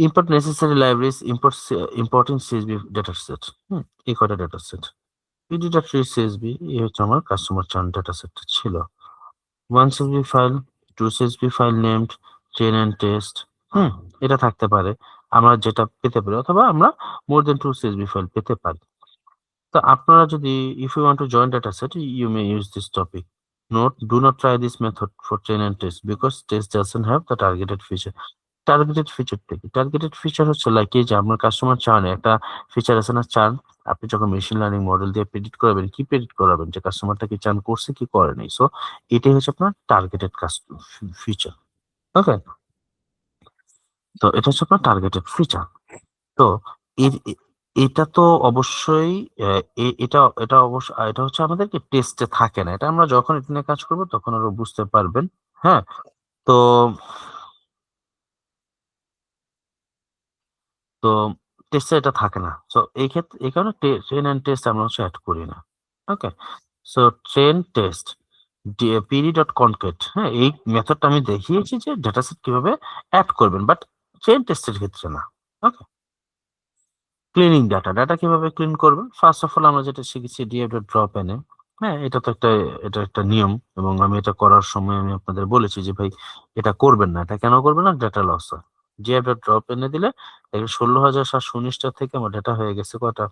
Import necessary libraries, importing CSB data set. এই কয়টা ডেটা সেট, পিডিটা ট্রি সিএসবি, এই হচ্ছে আমার কাস্টমার চ্যানেল ডেটা সেটটা ছিল। 1 CSV file, 2 CSV file named, train and test. এটা থাকতে পারে, আমরা যেটা পেতে পারি, অথবা আমরা মোর দেন 2 CSV ফাইল পেতে পারি। তো আপনারা যদি, if you want to join data set, you may use this topic. Note, do not try this method for train and test because test doesn't have the targeted feature. Targeted feature থেকে, targeted feature হচ্ছে like এই যে আপনার customer চার্ন একটা feature আছে না, চার্ন। আপনি যখন মেশিন লার্নিং মডেল দিয়ে প্রেডিক্ট করাবেন, কি প্রেডিক্ট করাবেন যে কাস্টমারটা কি চার্ন করছে কি করে নাই। সো এটাই হচ্ছে আপনার টার্গেটেড ফিচার। ওকে, তো এটা হচ্ছে আপনার টার্গেটেড ফিচার। তো এটা তো অবশ্যই এটা এটা অবশ্য এটা হচ্ছে আমাদেরকে টেস্টে থাকে না, এটা আমরা যখন এটা নিয়ে কাজ করবো তখন আরো বুঝতে পারবেন। হ্যাঁ, তো তো টেস্টে এটা থাকে না। সো এই ক্ষেত্রে এই কারণে ট্রেন এন্ড টেস্ট আমরা হচ্ছে অ্যাড করি না। Okay, so train test pd dot concat, হ্যাঁ, এই মেথডটা আমি দেখিয়েছি যে ডেটাসেট কিভাবে অ্যাড করবেন, বাট ট্রেন টেস্টের ক্ষেত্রে না। ওকে, ক্লিনিং ডাটা, ডাটা কিভাবে ক্লিন করবেন? ফার্স্ট অফ অল আমরা যেটা শিখেছি, ডিএফ ড্রপ এনে। হ্যাঁ, এটা তো একটা, এটা একটা নিয়ম, এবং আমি এটা করার সময় আমি আপনাদের বলেছি যে ভাই এটা করবেন না। এটা কেন করবেন না? ডাটা লস হয়। ডিএফ ড্রপ এনে দিলে 16,719টা থেকে আমার ডাটা হয়ে গেছে কটা,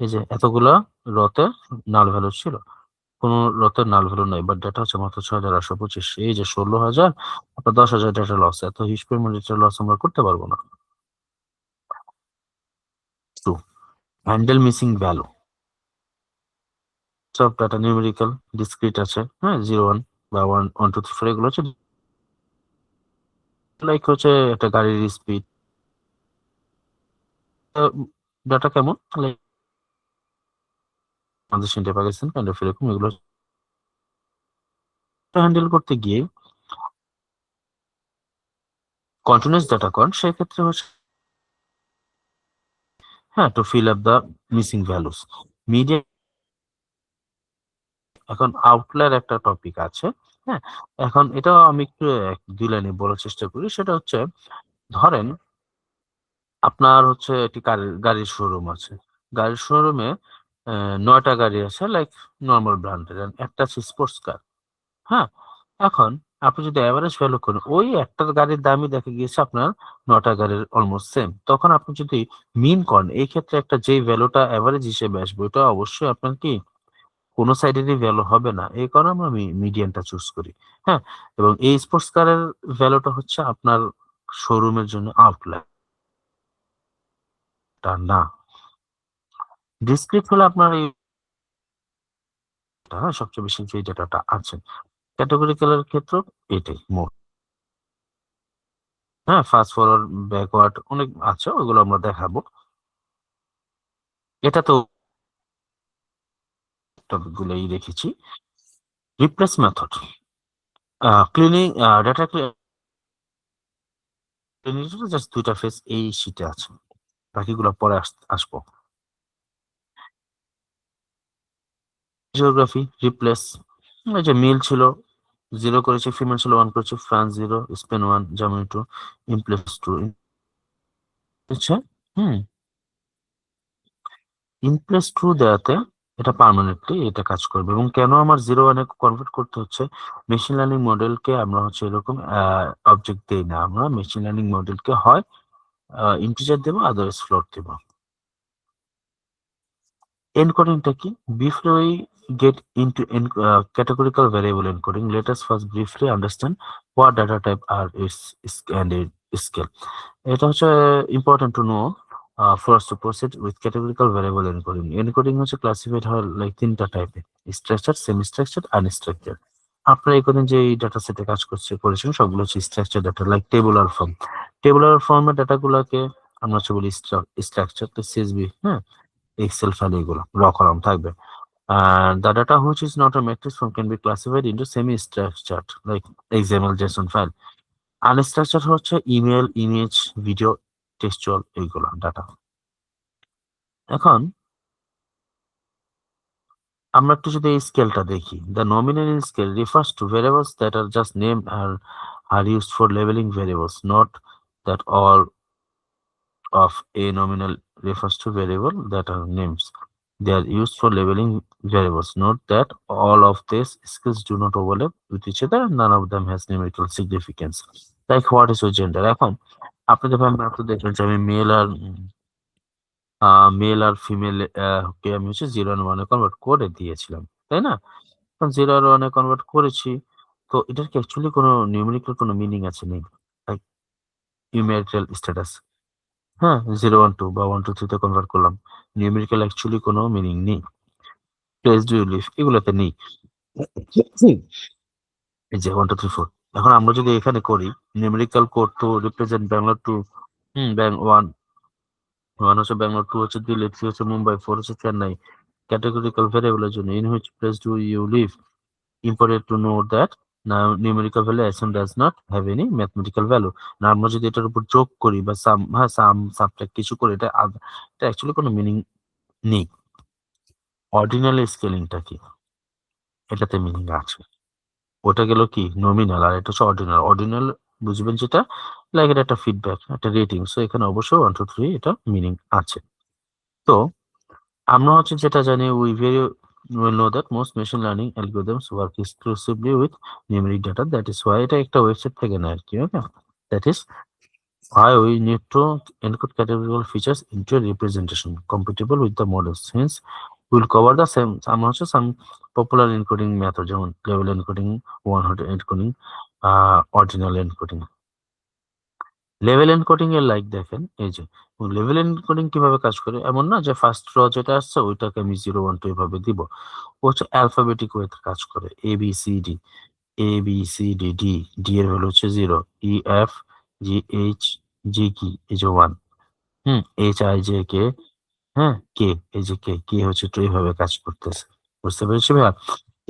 এই যে এতগুলা রতে নাল ভ্যালু ছিল, কোন রতে নাল ভ্যালু নাই, বাট ডাটা হচ্ছে মাত্র 6,825। এই যে 16,000 আপনার 10,000 ডাটা লস, এত হিউজ পরিমাণ ডাটা লস আমরা করতে পারবো না। To, handle missing value. সব ডাটা নিউমেরিক্যাল ডিসক্রিট আছে, হ্যাঁ, 0 1 বা 1 1 2 3 4, এগুলো হচ্ছে লাইক হচ্ছে একটা গাড়ির স্পিড। ডাটা কেমন, like Bangladesh, India, Pakistan, kind of এরকম, এগুলো হ্যান্ডেল করতে গিয়ে কন্টিনিউয়াস ডাটা করেন, সেক্ষেত্রে হচ্ছে হ্যাঁ, to fill up the missing values median. এখন আউটলায়ার একটা টপিক আছে। হ্যাঁ, এখন এটাও আমি একটু 2 লাইনে বলার চেষ্টা করি। সেটা হচ্ছে, ধরেন আপনার হচ্ছে একটি গাড়ির শোরুম আছে। গাড়ির শোরুমে 9টা গাড়ি আছে, লাইক নরমাল ব্র্যান্ডের, একটা আছে স্পোর্টস কার। হ্যাঁ, এখন আপনি যদি এভারেজ ভ্যালু করেন, ওই একটার গাড়ির দামই দেখা গিয়েছে আপনার 9টা গাড়ির অলমোস্ট সেম। তখন আপনি যদি মিন করেন, এই ক্ষেত্রে একটা যেই ভ্যালুটা এভারেজ হিসেবে আসবে, ওটা অবশ্যই আপনার কি কোনো সাইডেরই ভ্যালু হবে না। এই কারণে আমরা মিডিয়ানটা চুজ করি। হ্যাঁ, এবং এই স্পোর্টস কারের ভ্যালুটা হচ্ছে আপনার শোরুমের জন্য আউটলায়ার না। ডিসক্রিট হলে আপনার এই হ্যাঁ, সবচেয়ে বেশি যে ডেটাটা আছে। ক্যাটেগরিক্যালের ক্ষেত্রে এটাই মোট। হ্যাঁ, ফাস্ট ফরওয়ার্ড, ব্যাকওয়ার্ড অনেক আছে, ওগুলো আমরা দেখাবো। এটা তো টপিক গুলোই রেখেছি। Replace method, cleaning data cleaning, just 2টা ফেজ এই শীটে আছে, বাকিগুলো পরে আসবো। জিওগ্রাফি রিপ্লেস, এই যে মিল ছিল 0 করেছে, ফিমেল ছিল 1 করেছে, ফ্রান্স 0, স্পেন 1, জার্মানি 2, ইমপ্লেস 2। আচ্ছা, হুম ইমপ্রেস ট্রু দেওয়াতে এটা পার্মানেন্টলি এটা কাজ করবে। এবং কেন আমার 0 1 এ কনভার্ট করতে হচ্ছে, মেশিন লার্নিং মডেলকে আমরা হচ্ছে এরকম অবজেক্ট দেই না, আমরা মেশিন লার্নিং মডেলকে হয় ইন্টিজার দেবো, আদারওয়াইজ ফ্লোট দেবো। Encoding কি? Before we get into categorical variable encoding, let us first briefly understand what data type are its and its scale. এটা হচ্ছে important to know for us to proceed with categorical variable encoding. Encoding হচ্ছে classified হয় like 3টা টাইপে: structured, semi-structured, unstructured. আপনারা এখানে যে data সেটে কাজ করেছেন সবগুলো হচ্ছে structure data, like tabular form. Tabular ফর্মের ডাটাগুলোকে আমরা হচ্ছে বলি স্ট্রাকচার, তো সিএসভি, হ্যাঁ, এক্সেল ফাইল, এগুলো র কলাম থাকবে। The data which is not a matrix form can be classified into semi-structured, like XML, JSON file. Unstructured হচ্ছে ইমেল, ইমেজ, ভিডিও, টেক্সচুয়াল, এইগুলো ডাটা। এখন আমরা একটু যদি এই স্কেলটা দেখি, the nominal scale refers to variables that are just named are used for labeling variables, not that all of a nominal refers to variable that are names. They are used for labeling variables. Note that all of these skills do not overlap with each other. None of them has numerical significance. Like what is your gender? এখন আপনি যখন math দেখলেন যে আমি mail আর female কে আমি হচ্ছে 0 and 1 A convert করে দিয়েছিলাম, তাই না? এখন 0 আর 1 এ কনভার্ট করেছি, তো এটার কি অ্যাকচুয়ালি কোনো নিউমেরিক্যাল কোনো মিনিং আছে? নেই। লাইক ইউমেরিক্যাল স্ট্যাটাস, হ্যাঁ, 0 1 2 বা 1 2 3 তে কনভার্ট করলাম, নিউমেরিক্যাল অ্যাকচুয়ালি কোনো মিনিং নেই। প্লেস ডু ইউ লিভ এগুলোতে নেই। এই যে 1 2 3 4, এখন আমরা যদি এখানে করি numerical code to represent Bangalore two, bang 1 হচ্ছে ব্যাঙ্গালোর, 2 হচ্ছে দিল্লি, 3 হচ্ছে মুম্বাই, 4 হচ্ছে চেন্নাই। ক্যাটেগরিক্যাল ভ্যারিয়েবলের জন্য in which place do you live, important to know that now numerical value assumed does not have any mathematical value. না আমরা যদি এটার উপর যোগ করি বা সাম সাবট্রাক্ট কিছু করি, এটা এটা অ্যাকচুয়ালি কোনো মিনিং নেই। অর্ডিনাল স্কেলিংটা কি? এটাতে মিনিং আছে। ওটা গেল কি নমিনাল, আর এটা হচ্ছে অর্ডিনাল। অর্ডিনাল বুঝবেন যেটা, লাইক এটা একটা ফিডব্যাক, একটা রেটিং। সো এখানে অবশ্যই 1 2 3 এটা মিনিং আছে। তো আমরা হচ্ছে যেটা জানি, we very well know that most machine learning algorithms work exclusively with numeric data. That is why এটা একটা ওয়েবসাইট থেকে নেয় আর কি। ওকে, that is why we need to encode categorical features into a representation compatible with the models. Hence we'll cover the same আমরা হচ্ছে some popular encoding method, যেমন level encoding, one hot encoding, ordinal encoding। Level encoding এর like দেখেন, এই যে level encoding কিভাবে কাজ করে, এমন না যে ফার্স্ট র যেটা আসছে ওইটাকে আমি 0 1 2 এভাবে দিব। ও হচ্ছে অ্যালফাবেটিক ওয়েতে কাজ করে, A B C D, D এর ভ্যালু হচ্ছে 0, ই এফ জি এইচ, জি কি এই যে 1, এইচ আই জে কে, হ্যাঁ, কে এই যে কে হচ্ছে তো এইভাবে কাজ করতেছে। বুঝতে পেরেছি ভাইয়া?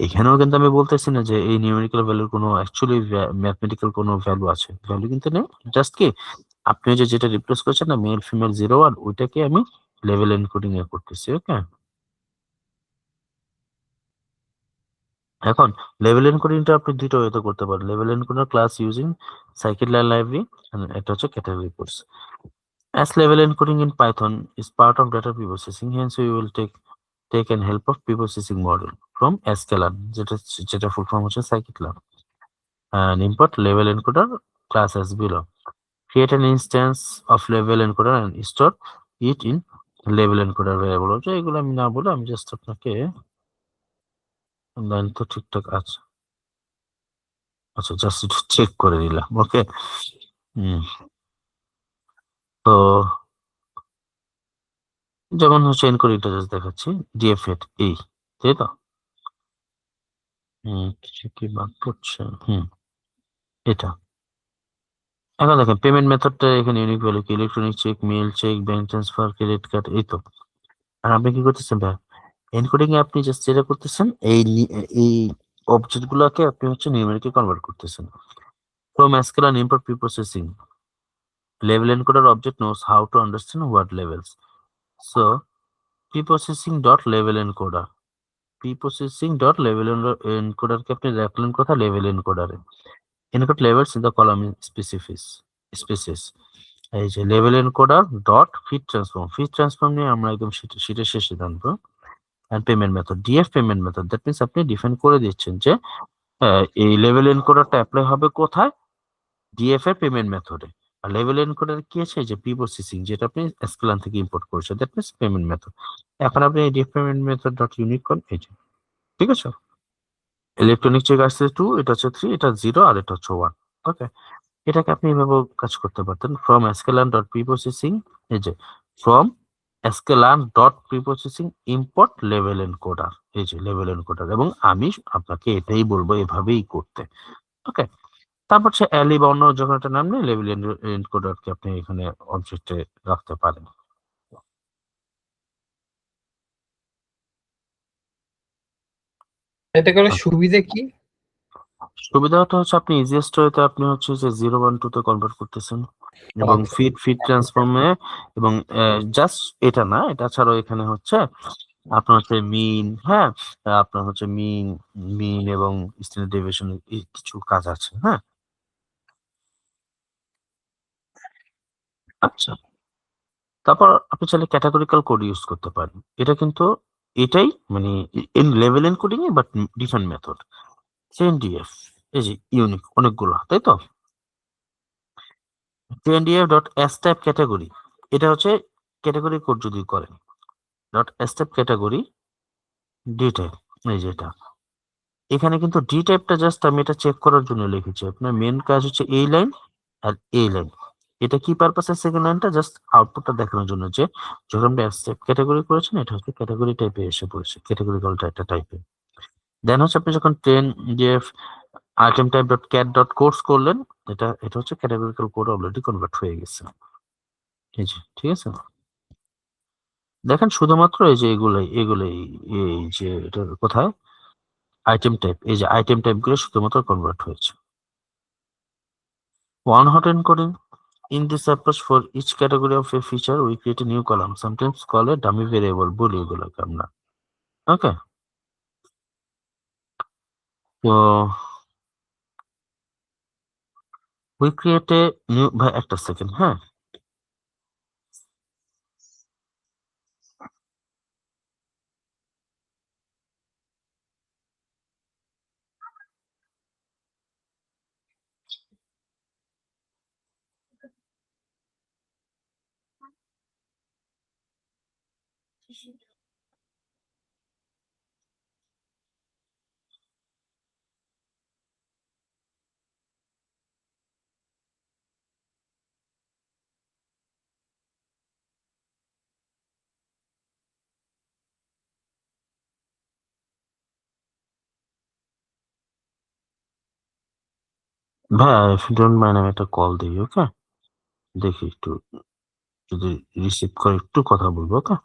এখানেও কিন্তু আমি বলতেছি না যে এই নিউমেরিক্যাল ভ্যালুর কোনো অ্যাকচুয়ালি ম্যাথমেটিক্যাল কোনো ভ্যালু আছে, ভ্যালু কিন্তু নেই। জাস্ট কি আপনি ওই যে যেটা রিপ্লেস করছেন না, মেল ফিমেল 0 1, ওইটাকে আমি লেভেল এনকোডিং এ করতেছি। ওকে, এখন লেভেল এনকোডিংটা আপনি দুটো ওয়েতে করতে পারেন। Level encoder class using scikit-learn library, একটা হচ্ছে category course. As level encoding in Python is part of data preprocessing, hence we will take an help of preprocessing model from sklearn, যেটা ফুল ফর্ম হচ্ছে scikit-learn, and import level encoder class as below. Create an instance of level encoder and store it in level encoder variable. এগুলো আমি না বলে আমি just আপনাকে line তো ঠিকঠাক আছে, আচ্ছা জাস্ট একটু চেক করে নিলাম। ওকে, তো যেমন হচ্ছে এনকোডিংটা জাস্ট দেখাচ্ছি, ডিএফএট এই, তাই তো? কিছু কি বাদ পড়ছে? এটা। এখন দেখেন পেমেন্ট মেথডটা এখানে ইউনিক ভ্যালু কি, electronic check, mail check, bank transfer, credit card, এই তো। আর আপনি কি করতেছেন ভাই, এনকোডিং এ আপনি জাস্ট যেটা করতেছেন এই অবজেক্ট গুলোকে আপনি হচ্ছে নিউমেরিকে কনভার্ট করতেছেন। From sklearn import preprocessing, level encoder object knows how to understand what levels. So preprocessing dot level encoder, preprocessing dot level encoder কে আপনি রাখলেন কথা level encoder A. encode levels in the column species। এই যে লেভেল encoder dot fit transform, fit transform নিয়ে আমরা একদম শীটের শেষে জানবো। and payment method, DF payment method, that means আপনি ডিফাইন করে দিচ্ছেন যে এই লেভেল এনকোডারটা অ্যাপ্লাই হবে কোথায়, ডিএফ এর পেমেন্ট মেথডে। আর লেভেল এনকোডার কি আছে, যে প্রি প্রসেসিং, যেটা আপনি এসকেলান থেকে ইম্পোর্ট করেছেন, দ্যাট মিন্স পেমেন্ট মেথড। এখন আপনি এই ডিএফ পেমেন্ট মেথড ডট ইউনিকন, এই যে, ঠিক আছে, ইলেকট্রনিক চেক আসছে 2, এটা হচ্ছে 3, এটা 0, আর এটা হচ্ছে 1। ওকে, এটাকে আপনি এভাবে কাজ করতে পারতেন, from sklearn dot preprocessing, এই যে from sklearn dot preprocessing import লেভেল এনকোডার, এই যে লেভেল এনকোডার, এবং আমি আপনাকে এটাই বলবো এভাবেই করতে। ওকে, তারপর হচ্ছে অ্যালি বা অন্য যখন একটা নাম নেই, লেভেল এনকোডারকে আপনি এখানে অবজেক্টে রাখতে পারেন। এটা করে আচ্ছা, সুবিধা কি? সুবিধাটা হচ্ছে আপনি ইজিয়েস্ট ওয়েতে আপনি হচ্ছে যে 0 1 2 তে কনভার্ট করতেছেন, এবং আচ্ছা, ফিড ফিড ট্রান্সফর্মে, এবং জাস্ট এটা না, এটা ছাড়াও এখানে হচ্ছে আপনার হচ্ছে মিন, হ্যাঁ, আপনার হচ্ছে মিন, মিন এবং স্ট্যান্ডার্ড ডেভিয়েশন, কিছু কাজ আছে, হ্যাঁ। আচ্ছা, তারপর আপনি চাইলে ক্যাটাগরিক্যাল কোড ইউজ করতে পারেন। এটা কিন্তু এটাই মানে level encoding A, but different method. CNDF, এই যে ইউনিক অনেকগুলো, তাই তো? CNDF dot S type category, এটা হচ্ছে ক্যাটাগরি কোড যদি করেন, dot S type category D type, এই যে এটা, এখানে কিন্তু ডি টাইপটা জাস্ট আমি এটা চেক করার জন্য লিখেছি। আপনার মেন কাজ হচ্ছে এই লাইন আর এই লাইন। এটা কি পারপাসে, সেকেন্ড লাইনটা জাস্ট আউটপুটটা দেখানোর জন্য যে যখন আপনি এস টাইপ ক্যাটাগরি করেছেন, এটা হচ্ছে ক্যাটাগরি টাইপে এসে পড়েছে, ক্যাটাগরিক্যাল একটা টাইপে। দেন হচ্ছে আপনি যখন 10 item type dot cat dot course করলেন, এটা হচ্ছে ক্যাটাগরিক্যাল কোড অলরেডি কনভার্ট হয়ে গেছে, এই যে, ঠিক আছে। দেখেন শুধুমাত্র এই যে এগুলাই, এই যে এটা কোথায় আইটেম টাইপ, এই যে আইটেম টাইপ গুলো শুধুমাত্র কনভার্ট হয়েছে। One hot encoding, in this approach for each category of a feature we create a new column, sometimes called a dummy variable, বলি এগুলোকে আমরা। ওকে, তো we create a new, ভাই একটা সেকেন্ড, হ্যাঁ। ভাই ইফ ইউ ডোন্ট মাইন্ড আমি একটা কল দিই, ওকে, দেখি একটু, যদি রিসিভ করে একটু কথা বলবো, ওকে।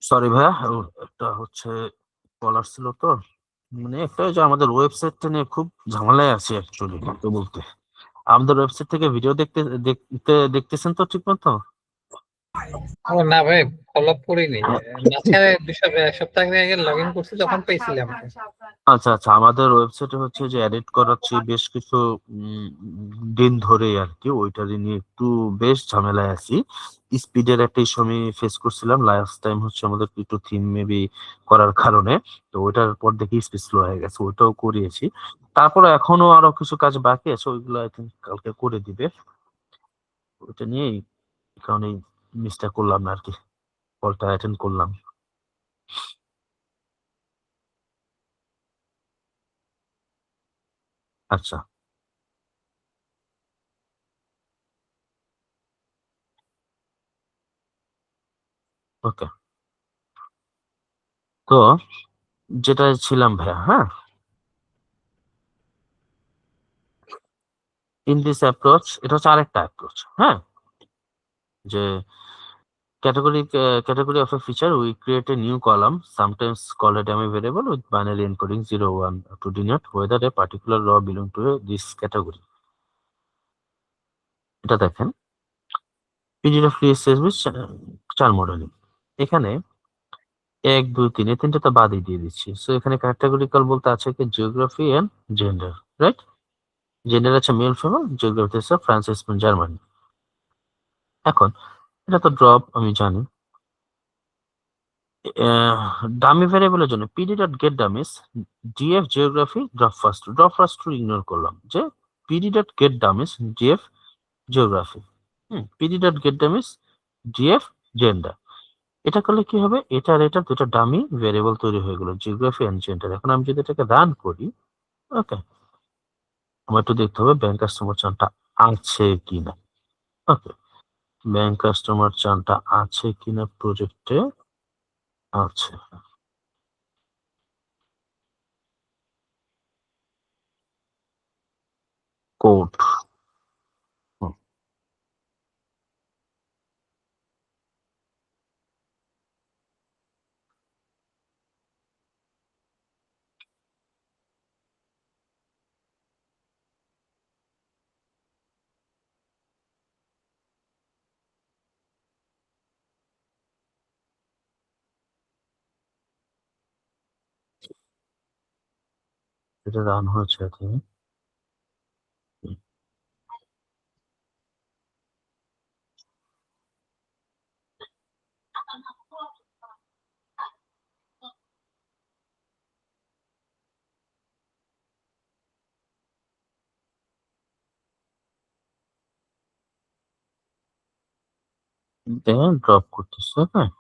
সরি ভাইয়া, একটা হচ্ছে কল আসছিল তো, মানে একটা ওই যে আমাদের ওয়েবসাইটটা নিয়ে খুব ঝামেলায় আছি অ্যাকচুয়ালি বলতে বলতে। আমাদের ওয়েবসাইট থেকে ভিডিও দেখতেছেন তো ঠিক মতো? ও না ভাই, ফলো আপ করিনি। মাঝখানে 2 সপ্তাহ আগে লগ ইন করছি, তখন পেয়েছিলাম। আচ্ছা আচ্ছা, আমাদের ওয়েবসাইটে হচ্ছে যে এডিট করাচ্ছি বেশ কিছু উম, দিন ধরে আর কি, ওইটারই নিয়ে একটু বেশ ঝামেলায় আছি। স্পিডের একটা ইস্যু আমি ফেস করছিলাম লাস্ট টাইম, হচ্ছে আমাদের একটু থিম মেবি করার কারণে। তো ওইটার পর দেখি স্পিড স্লো হয়ে গেছে, ওইটাও করিয়েছি। তারপরে এখনো আরো কিছু কাজ বাকি আছে, ওইগুলো আই থিঙ্ক কালকে করে দিবে। ওইটা নিয়েই কারণে মিসটা করলাম না আর কি, কলটা অ্যাটেন্ড করলাম। আচ্ছা, ওকে। তো যেটা ছিলাম ভাইয়া, হ্যাঁ, ইন দিস অ্যাপ্রোচ, এটা হচ্ছে আরেকটা অ্যাপ্রোচ, হ্যাঁ, যে category of a feature, we create a new column, sometimes call a dummy variable with binary encoding 0 1 to denote whether a particular row belong to this category. এটা দেখেন, period of recess 4 modelling. এখানে 1 2 3 এই তিনটা তো বাদই দিয়ে দিচ্ছি। So এখানে ক্যাটাগরিক্যাল বলতে আছে কি geography and gender, right? Gender আছে মেল ফিমেল, জিওগ্রাফি আছে ফ্রান্স, স্পেন, জার্মানি। এখন এটা তো ড্রপ আমি জানি। ডামি ভ্যারিয়েবলের জন্য pd dot get dummies df geography drop first to ignore করলাম, যে pd dot get dummies df geography, pd dot get dummies df gender. এটা করলে কি হবে, এটা আর এটা দুটো ডামি ভ্যারিয়েবল তৈরি হয়ে গেল, জিওগ্রাফি এন্ড জেন্ডার। এখন আমি যদি এটাকে রান করি, ওকে, আমার একটু দেখতে হবে ব্যাংক কাস্টমার চানটা আছে কিনা। ওকে, ব্যাংক কাস্টমার চানটা আছে কিনা প্রজেক্টে, আছে। কোড, এটা রান হয়েছে এখন। দেন ড্রপ করতেছে, হ্যাঁ।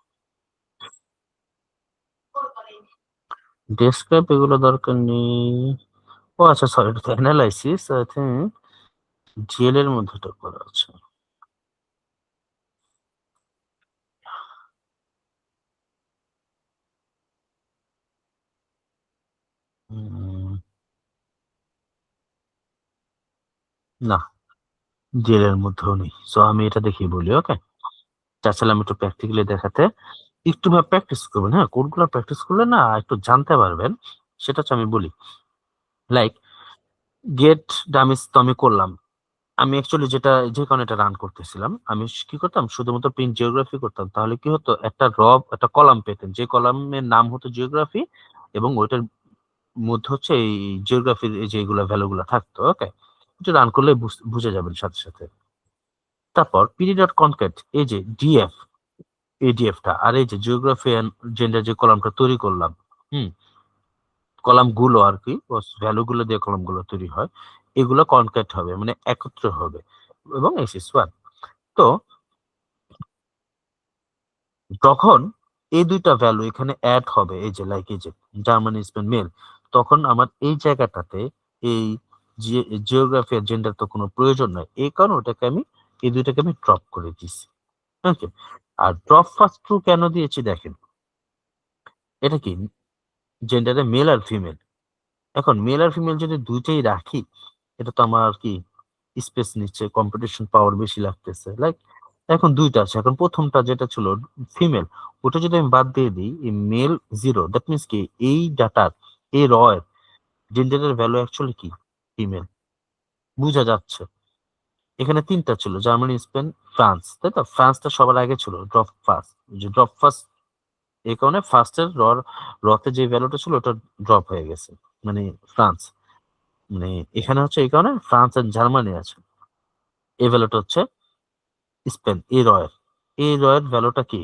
ডেস্কটপ এগুলো দরকার নেই। ও আচ্ছা, সরি, এটা অ্যানালাইসিস আই থিঙ্ক জিএল এর মধ্যে এটা করা আছে। উম, না, জিএল এর মধ্যেও নেই। সো আমি এটা দেখিয়ে বলি, ওকে। চাচ্ছিলাম একটু প্র্যাকটিক্যালি দেখাতে, একটু প্র্যাকটিস করবেন, হ্যাঁ, কোডগুলো প্র্যাকটিস করলে না একটু জানতে পারবেন। সেটা হচ্ছে আমি বলি, লাইক গেট ডামিস তো আমি করলাম। আমি অ্যাকচুয়ালি যেটা যে কারণে এটা রান করতেছিলাম, আমি কি করতাম, শুধুমাত্র প্রিন্ট জিওগ্রাফি করতাম, তাহলে কি হতো, একটা একটা কলাম পেতেন, যে কলামের নাম হতো জিওগ্রাফি, এবং ওইটার মধ্যে হচ্ছে এই জিওগ্রাফির এই যেগুলা ভ্যালু গুলা থাকতো, ওকে। এটা রান করলে বুঝে যাবেন সাথে সাথে। তারপর পিডি ডট কনক্যাট, এই যে ডিএফ, এডিএফ টা, আর এই যে জিওগ্রাফি এন্ড জেন্ডার যে কলামটা তৈরি করলাম, হুম, কলাম গুলো আর কি, ভ্যালু গুলো দিয়ে কলাম গুলো তৈরি হয়, এগুলো কনক্যাট হবে, মানে একত্র হবে, এবং এসিস ওয়ান। তো যখন এই দুইটা ভ্যালু এখানে অ্যাড হবে, এই যে লাইক এই যে জার্মান, স্পেন, মেল, তখন আমার এই জায়গাটাতে এই জিওগ্রাফি আর জেন্ডার তো কোনো প্রয়োজন নাই, এই কারণে ওটাকে আমি, এই দুইটাকে আমি ড্রপ করে দিছি, ওকে। আর ড্রপ ফার্স্ট ট্রু কেন দিয়েছি দেখেন, এটা কি, জেন্ডারে মেল আর ফিমেল। এখন মেল আর ফিমেল যদি দুইটাই রাখি, এটা তো আমার কি স্পেস নিচ্ছে, কম্পিটিশন পাওয়ার বেশি লাগতেছে, লাইক এখন দুইটা আছে, এখন প্রথমটা যেটা ছিল ফিমেল, ওটা যদি আমি বাদ দিয়ে দিই, এই মেল 0, দ্যাট মিনস কি এই ডাটার এই র এর জেন্ডারের ভ্যালু অ্যাকচুয়ালি কি ফিমেল, বোঝা যাচ্ছে। এখানে তিনটা ছিল, জার্মানি, স্পেন, ফ্রান্স, তাই তো? ফ্রান্সটা সবার আগে ছিল, ড্রপ ফার্স্ট, যে ড্রপ ফার্স্ট, এই কারণে ফার্স্টের রতে যে ভ্যালুটা ছিল ওটা ড্রপ হয়ে গেছে, মানে ফ্রান্স, মানে এখানে হচ্ছে এই কারণে ফ্রান্স আর জার্মানি আছে, এই ভ্যালুটা হচ্ছে স্পেন, এই রয়ের ভ্যালুটা কি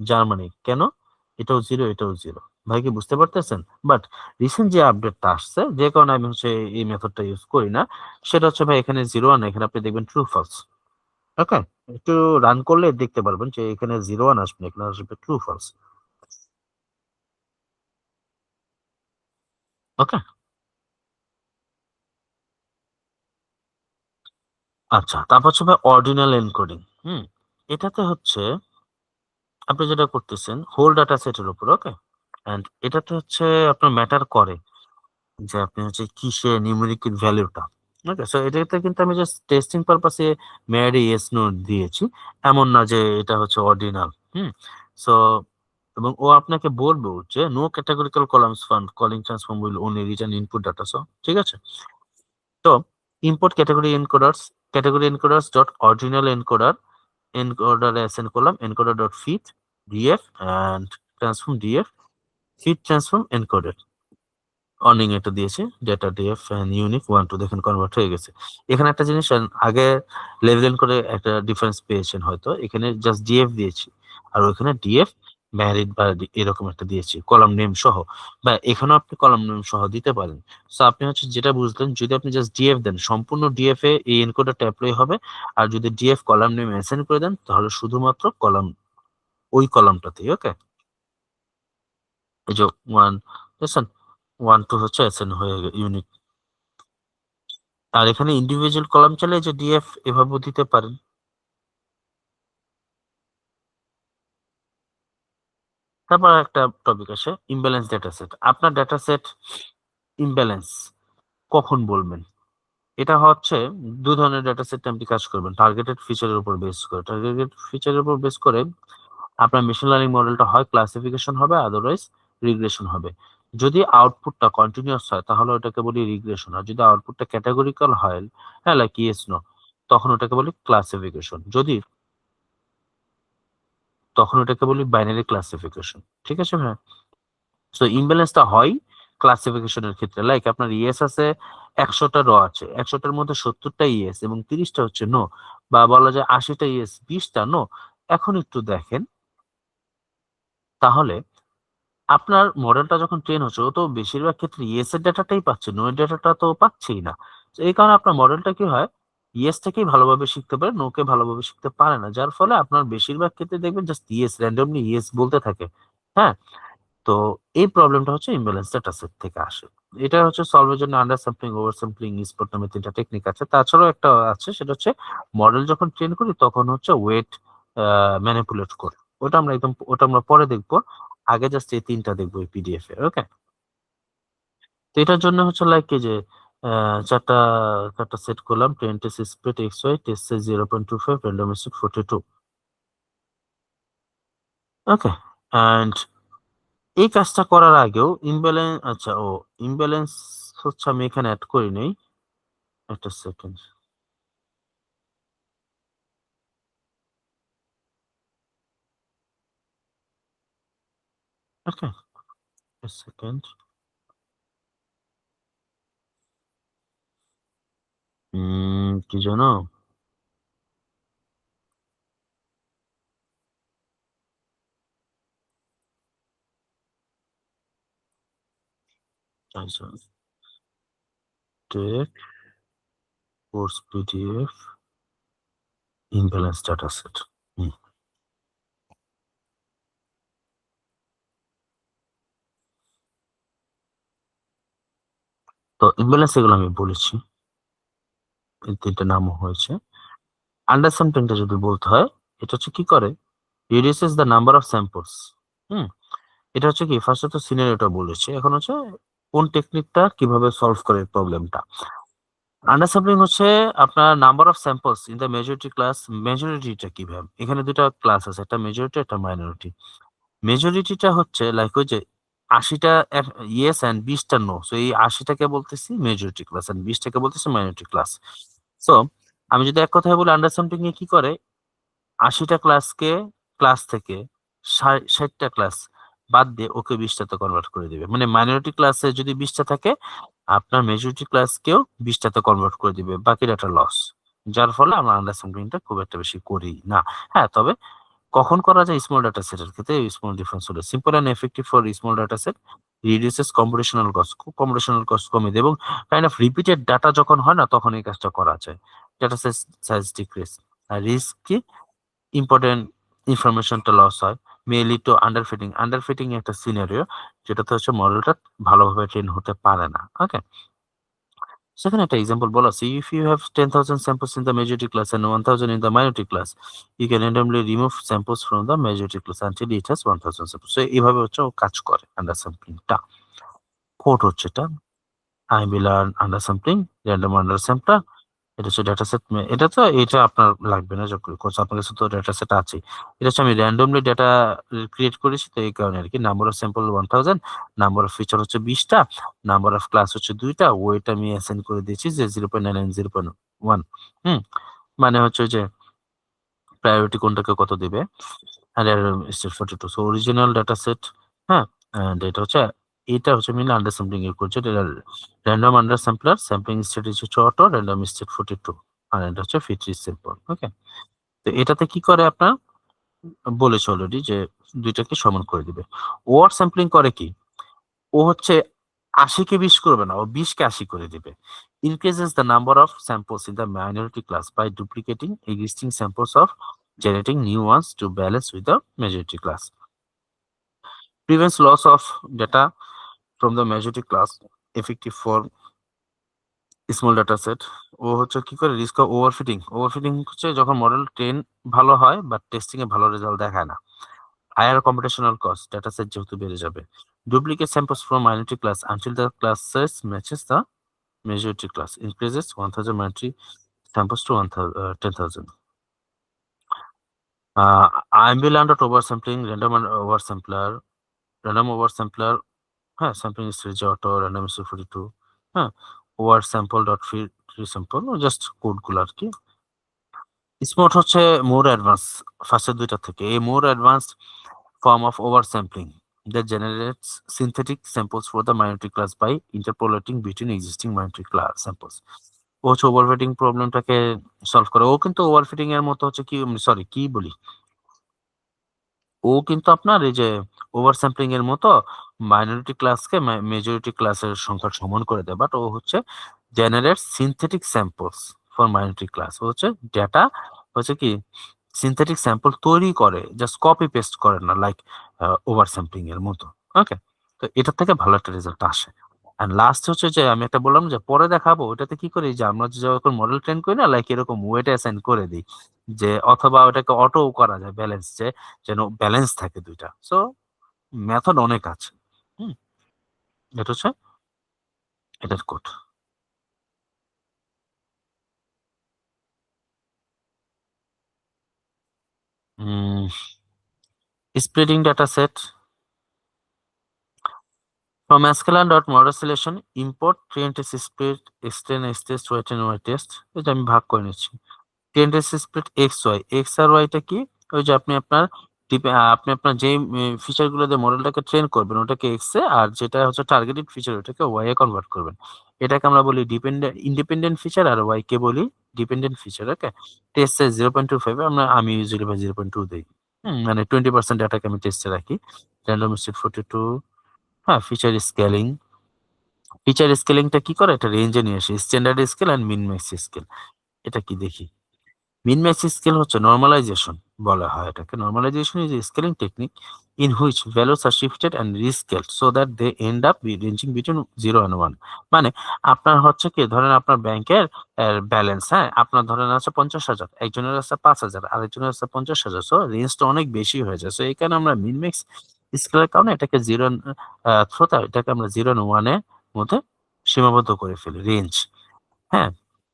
জার্মানি, কেন? এটাও 0, এটাও 0। ভাই কি বুঝতে পারতেছেন? বাট রিসেন্ট যে আপডেটটা আসছে, যে কারণে আমি হচ্ছে এই মেথডটা ইউজ করি না, সেটা হচ্ছে ভাই এখানে 0 1, এখানে আপনি দেখবেন ট্রু ফলস। ওকে, একটু রান করলে দেখতে পারবেন যে এখানে 0 1 আসবে না, এখানে আসবে ট্রু ফলস। ওকে, আচ্ছা, তারপর হচ্ছে ভাই অর্ডিনাল এনকোডিং। এটাতে হচ্ছে আপনি যেটা করতেছেন হোল ডাটা সেটের উপর, ওকে, এন্ড এটাতে হচ্ছে আপনার ম্যাটার করে যে আপনি হচ্ছে কিসে নিউমেরিক ভ্যালুটা। ওকে, সো এটাতে কিন্তু আমি জাস্ট টেস্টিং পারপাসে মেয়ারি ইয়েস নো দিয়েছি, এমন না যে এটা হচ্ছে অর্ডিনাল। সো এবং ও আপনাকে বলবো যে no categorical columns found calling transform will only return input data. So ঠিক আছে, তো import category encoders dot original encoder assign করলাম encoder dot fit df and transform df fit transform encoder অর্নিং এটা দিয়েছে ডেটা ডিএফ ইউনিক 1 2, দেখেন convert হয়ে গেছে। এখানে একটা জিনিস আগে লেভেল করে একটা ডিফারেন্স পেয়েছেন হয়তো, এখানে জাস্ট ডিএফ দিয়েছি আর ওইখানে ডিএফ ম্যারিড বা এরকম একটা দিয়েছি কলাম নেম সহ, বা এখানেও আপনি কলাম নেম সহ দিতে পারেন। সো আপনি হচ্ছে যেটা বুঝলেন, যদি আপনি জাস্ট ডিএফ দেন সম্পূর্ণ ডিএফ এ এই এনকোডারটা অ্যাপ্লাই হবে, আর যদি ডিএফ কলাম নেম অ্যাসাইন করে দেন তাহলে শুধুমাত্র কলাম ওই কলামটাতেই। ওকে, এই যে 1, দেখছেন 1 2 হচ্ছে অ্যাসাইন হয়ে ইউনিক। আর এখানে ইন্ডিভিজুয়াল কলাম চাইলে যে ডিএফ এভাবেও দিতে পারেন। তারপর একটা টপিক আসে ইমব্যালেন্স ডেটা সেট। আপনার ডেটা সেট ইমব্যালেন্স কখন বলবেন? এটা হচ্ছে দু ধরনের ডেটা সেট আপনি কাজ করবেন, টার্গেটেড ফিচারের উপর বেস করে। টার্গেটেড ফিচারের উপর বেস করে আপনার মেশিন লার্নিং মডেলটা হয় ক্লাসিফিকেশন হবে, আদারওয়াইজ রিগ্রেশন হবে। যদি আউটপুটটা কন্টিনিউয়াস হয় তাহলে ওটাকে বলি রিগ্রেশন, আর যদি আউটপুটটা ক্যাটাগরিক্যাল হয়, হ্যাঁ, লাইক ইয়েস নো, তখন ওটাকে বলি ক্লাসিফিকেশন। তখন ওটাকে বলি বাইনারি ক্লাসিফিকেশন। ঠিক আছে ভাই? সো ইমব্যালেন্সটা হয় ক্লাসিফিকেশনের ক্ষেত্রে, লাইক আপনার ইয়েস আছে 100টা র আছে, 100টার মধ্যে 70টা ইয়েস এবং 30টা হচ্ছে নো, বা বলা যায় 80টা ইয়েস 20টা নো। এখন একটু দেখেন, তাহলে আপনার মডেলটা যখন ট্রেন হচ্ছে ও তো বেশিরভাগ ক্ষেত্রে ইয়েস এর ডাটাটাই পাচ্ছে, নো এর ডাটাটা তো পাচ্ছেই না। তো এই কারণে আপনার মডেলটা কি হয়, ইয়েস থেকেই ভালোভাবে শিখতে পারে, নো কে ভালোভাবে শিখতে পারে না, যার ফলে আপনার বেশিরভাগ ক্ষেত্রে দেখবেন জাস্ট ইয়েস, র্যান্ডমলি ইয়েস বলতে থাকে। হ্যাঁ, তো এই প্রবলেমটা হচ্ছে ইমব্যালেন্স ডেটা সেট থেকে আসে। এটা হচ্ছে সলভের জন্য under sampling, over sampling, spot নামে 3টা টেকনিক আছে। তাছাড়াও একটা আছে, সেটা হচ্ছে মডেল যখন ট্রেন করি তখন হচ্ছে ওয়েট ম্যানিপুলেট করি। ওটা আমরা পরে দেখবো, আগে জাস্ট এই 3টা দেখবো এই পিডিএফ এ। ওকে, তো এটার জন্য হচ্ছে লাইক এই যে চারটা চারটা সেট করলাম, train test split X Y test 0.25 random 42। Okay, and এই কাজটা করার আগেও ইমব্যালেন্স, আচ্ছা ও ইমব্যালেন্স হচ্ছে আমি এখানে অ্যাড করি নাই, একটা সেকেন্ড। ওকে, সেকেন্ড। কি জানো, tech course PDF imbalance data set. তো ইমব্যালেন্স এগুলো আমি বলেছি, এই 3টা নামও হয়েছে। আন্ডারস্যাম্পলিংটা যদি বলতে হয়, এটা হচ্ছে কি করে, reduces the number of samples. Hmm এটা হচ্ছে কি, ফার্স্ট তো সিনারিওটা বলেছি, এখন হচ্ছে কোন টেকনিকটা কিভাবে সলভ করে প্রবলেমটা। আন্ডারস্যাম্পলিং হচ্ছে আপনার number of samples in the majority class. মেজরিটিটা কি ভাবে? এখানে দুটা ক্লাস আছে, একটা মেজরিটি একটা মাইনরিটি। মেজরিটিটা হচ্ছে লাইক ওই যে ৮০টা ইয়েস অ্যান্ড ২০টা নো। সো এই ৮০টাকে বলতেছি মেজরিটি ক্লাস অ্যান্ড ২০টাকে বলতেছি মাইনরিটি ক্লাস। সো আমি যদি এক কথায় বলি আন্ডারস্যাম্পলিং এ কি করে ৮০টা ক্লাস থেকে ৬০টা ক্লাস বাদ দিয়ে ওকে ২০টাতে কনভার্ট করে দিবে। মানে মাইনরিটি ক্লাসে যদি ২০টা থাকে আপনার মেজরিটি ক্লাসকেও ২০টাতে কনভার্ট করে দিবে। বাকি ডাটা লস। যার ফলে আমরা আন্ডারস্যাম্পলিংটা খুব একটা বেশি করি না। হ্যাঁ, তবে কখন করা যায় স্মল ডাটা সেটের ক্ষেত্রে স্মল ডিফারেন্স হলো simple and effective for small data set reduces computational cost. খুব কম্পিউটেশনাল কস্ট কমিয়ে দেয় এবং কাইন্ড অফ রিপিটেড ডাটা যখন হয় না তখন এই কাজটা করা যায়। Data size decrease. আর রিস্ক কি ইম্পর্টেন্ট ইনফরমেশনটা লস হয়, মে লিড টু আন্ডারফিটিং। আন্ডারফিটিং একটা সিনারিও যেটাতে হচ্ছে মডেলটা ভালোভাবে ট্রেন হতে পারে না। ওকে, সেখানে একটা এক্সাম্পল বলা আছে, if you have 10,000 samples in the majority class and 1,000 in the minority class, you can randomly remove samples from the majority class until it has 1,000 samples. So এইভাবে হচ্ছে ও কাজ করে আন্ডারস্যাম্পলিংটা। কোড হচ্ছে এটা, I will learn undersampling, random undersampler। এটা হচ্ছে data set. এটা আপনার লাগবে না, কোর্স আপনার কাছে তো ডেটা সেট আছে। এটা হচ্ছে আমি র্যান্ডমলি ডেটা ক্রিয়েট করেছি, তো এই কারণে আর কি। Number of sample 1000, number of feature হচ্ছে 20টা, নাম্বার অফ ক্লাস হচ্ছে 2টা, ওয়েট আমি অ্যাসাইন করে দিয়েছি যে 0.99 0.1। হুম, মানে হচ্ছে যে প্রায়োরিটি কোনটাকে কত দিবে। আর state 42। So original data set. হ্যাঁ, এন্ড এটা হচ্ছে মিলে আন্ডারস্যাম্পলিং এর করছে। এটা র্যান্ডম আন্ডারস্যাম্পলার, স্যাম্পলিং স্টেট হচ্ছে অটো, র্যান্ডম স্টেট 42, আর এটা হচ্ছে ফিট সিম্পল। ওকে, তো এটাতে কি করে আপনার বলেছে অলরেডি যে দুইটাকে সমান করে দিবে। ওভার স্যাম্পলিং করে কি, ও হচ্ছে ৮০ কে ২০ করবে না, ও ২০ কে ৮০ করে দিবে। increases the number of samples in the minority class by duplicating existing samples of generating new ones to balance with the majority class. Prevents loss of data from the majority class, effective for small data set. ও হচ্ছে কি করে risk of overfitting. Overfitting হচ্ছে যখন model train ভালো হয় but testing এ ভালো result দেখায় না। Higher computational cost, data set যেহেতু বেড়ে যাবে। Duplicate samples from minority class until the class size matches the majority class, increases 1000 monetary samples to 10,000. Ambulant oversampling, random oversampler, হ্যাঁ, sampling stage auto, random is 42, হ্যাঁ, over sample dot free sample, just code গুলো আর কি। Smart হচ্ছে মোর advance, ফার্স্টের দুইটা থেকে। এই মোর advanced form of oversampling that generates synthetic samples for the minority class by interpolating between existing minority class samples. ও হচ্ছে overfitting প্রবলেমটাকে solve করে। ও কিন্তু ওভারফিটিং এর মতো হচ্ছে কি, সরি কি বলি, ও কিন্তু আপনার এই যে ওভার স্যাম্পলিং এর মতো মাইনরিটি ক্লাসকে মেজরিটি ক্লাসের সংখ্যার সমান করে দেয়, বাট ও হচ্ছে generate synthetic samples for minority class. ও হচ্ছে ডেটা হচ্ছে কি সিনথেটিক স্যাম্পল তৈরি করে, জাস্ট কপি পেস্ট করে না, লাইক ওভার স্যাম্পলিং এর মতো। ওকে, তো এটার থেকে ভালো একটা রেজাল্ট আসে। আর লাস্ট হচ্ছে যে আমি একটা বললাম যে পরে দেখাবো, ওটাতে কি করি যে আমরা যখন মডেল ট্রেন করি না, লাইক এরকম ওয়েট অ্যাসাইন করে দিই, যে অথবা ওটাকে অটো করা যায় ব্যালেন্স, যে যেন ব্যালেন্স থাকে দুইটা। সো মেথড অনেক আছে। হুম, এটা হচ্ছে এটার code. Spreading data set from sklearn.model selection import train test split extend x test y and y test। এটা আমি ভাগ করে নিচ্ছি। Train test split X Y, X আর ওয়াইটা কি, ওই যে আপনি আপনার যে ফিচার গুলো দিয়ে মডেলটাকে ট্রেন করবেন ওটাকে এক্স এ, আর যেটা হচ্ছে টার্গেটেড ফিচার ওটাকে ওয়াই এ কনভার্ট করবেন। এটাকে আমরা বলি ইন্ডিপেন্ডেন্ট ফিচার, আর ওয়াই কে বলি ডিপেন্ডেন্ট ফিচার। ওকে, টেস্ট সাইজ 0.25, আমি ইউজুয়ালি 0.2 দিই। মানে 20% ডাটাকে আমি টেস্টে রাখি। Random state 42। হ্যাঁ, ফিচার স্কেলিংটা কি করে, এটা রেঞ্জে নিয়ে আসে, standard scale and min max scale. এটা কি দেখি, মিন ম্যাক্স স্কেল হচ্ছে নরমালাইজেশন বলা হয় এটাকে। Normalization is a scaling technique in which values are shifted and rescaled so that they end up ranging between 0 and 1। মানে আপনার হচ্ছে কি, ধরেন আপনার ব্যাংকের ব্যালেন্স, হ্যাঁ, আপনার ধরেন আছে 50,000, একজনের আছে 5,000, আরেকজনের আছে 50,000। সো রেঞ্জটা অনেক বেশি হয়ে যায়। সো এই কারণে আমরা মিন ম্যাক্স স্কেলের কারণে এটাকে এটাকে আমরা 0 and 1 এর মধ্যে সীমাবদ্ধ করে ফেলি রেঞ্জ। হ্যাঁ,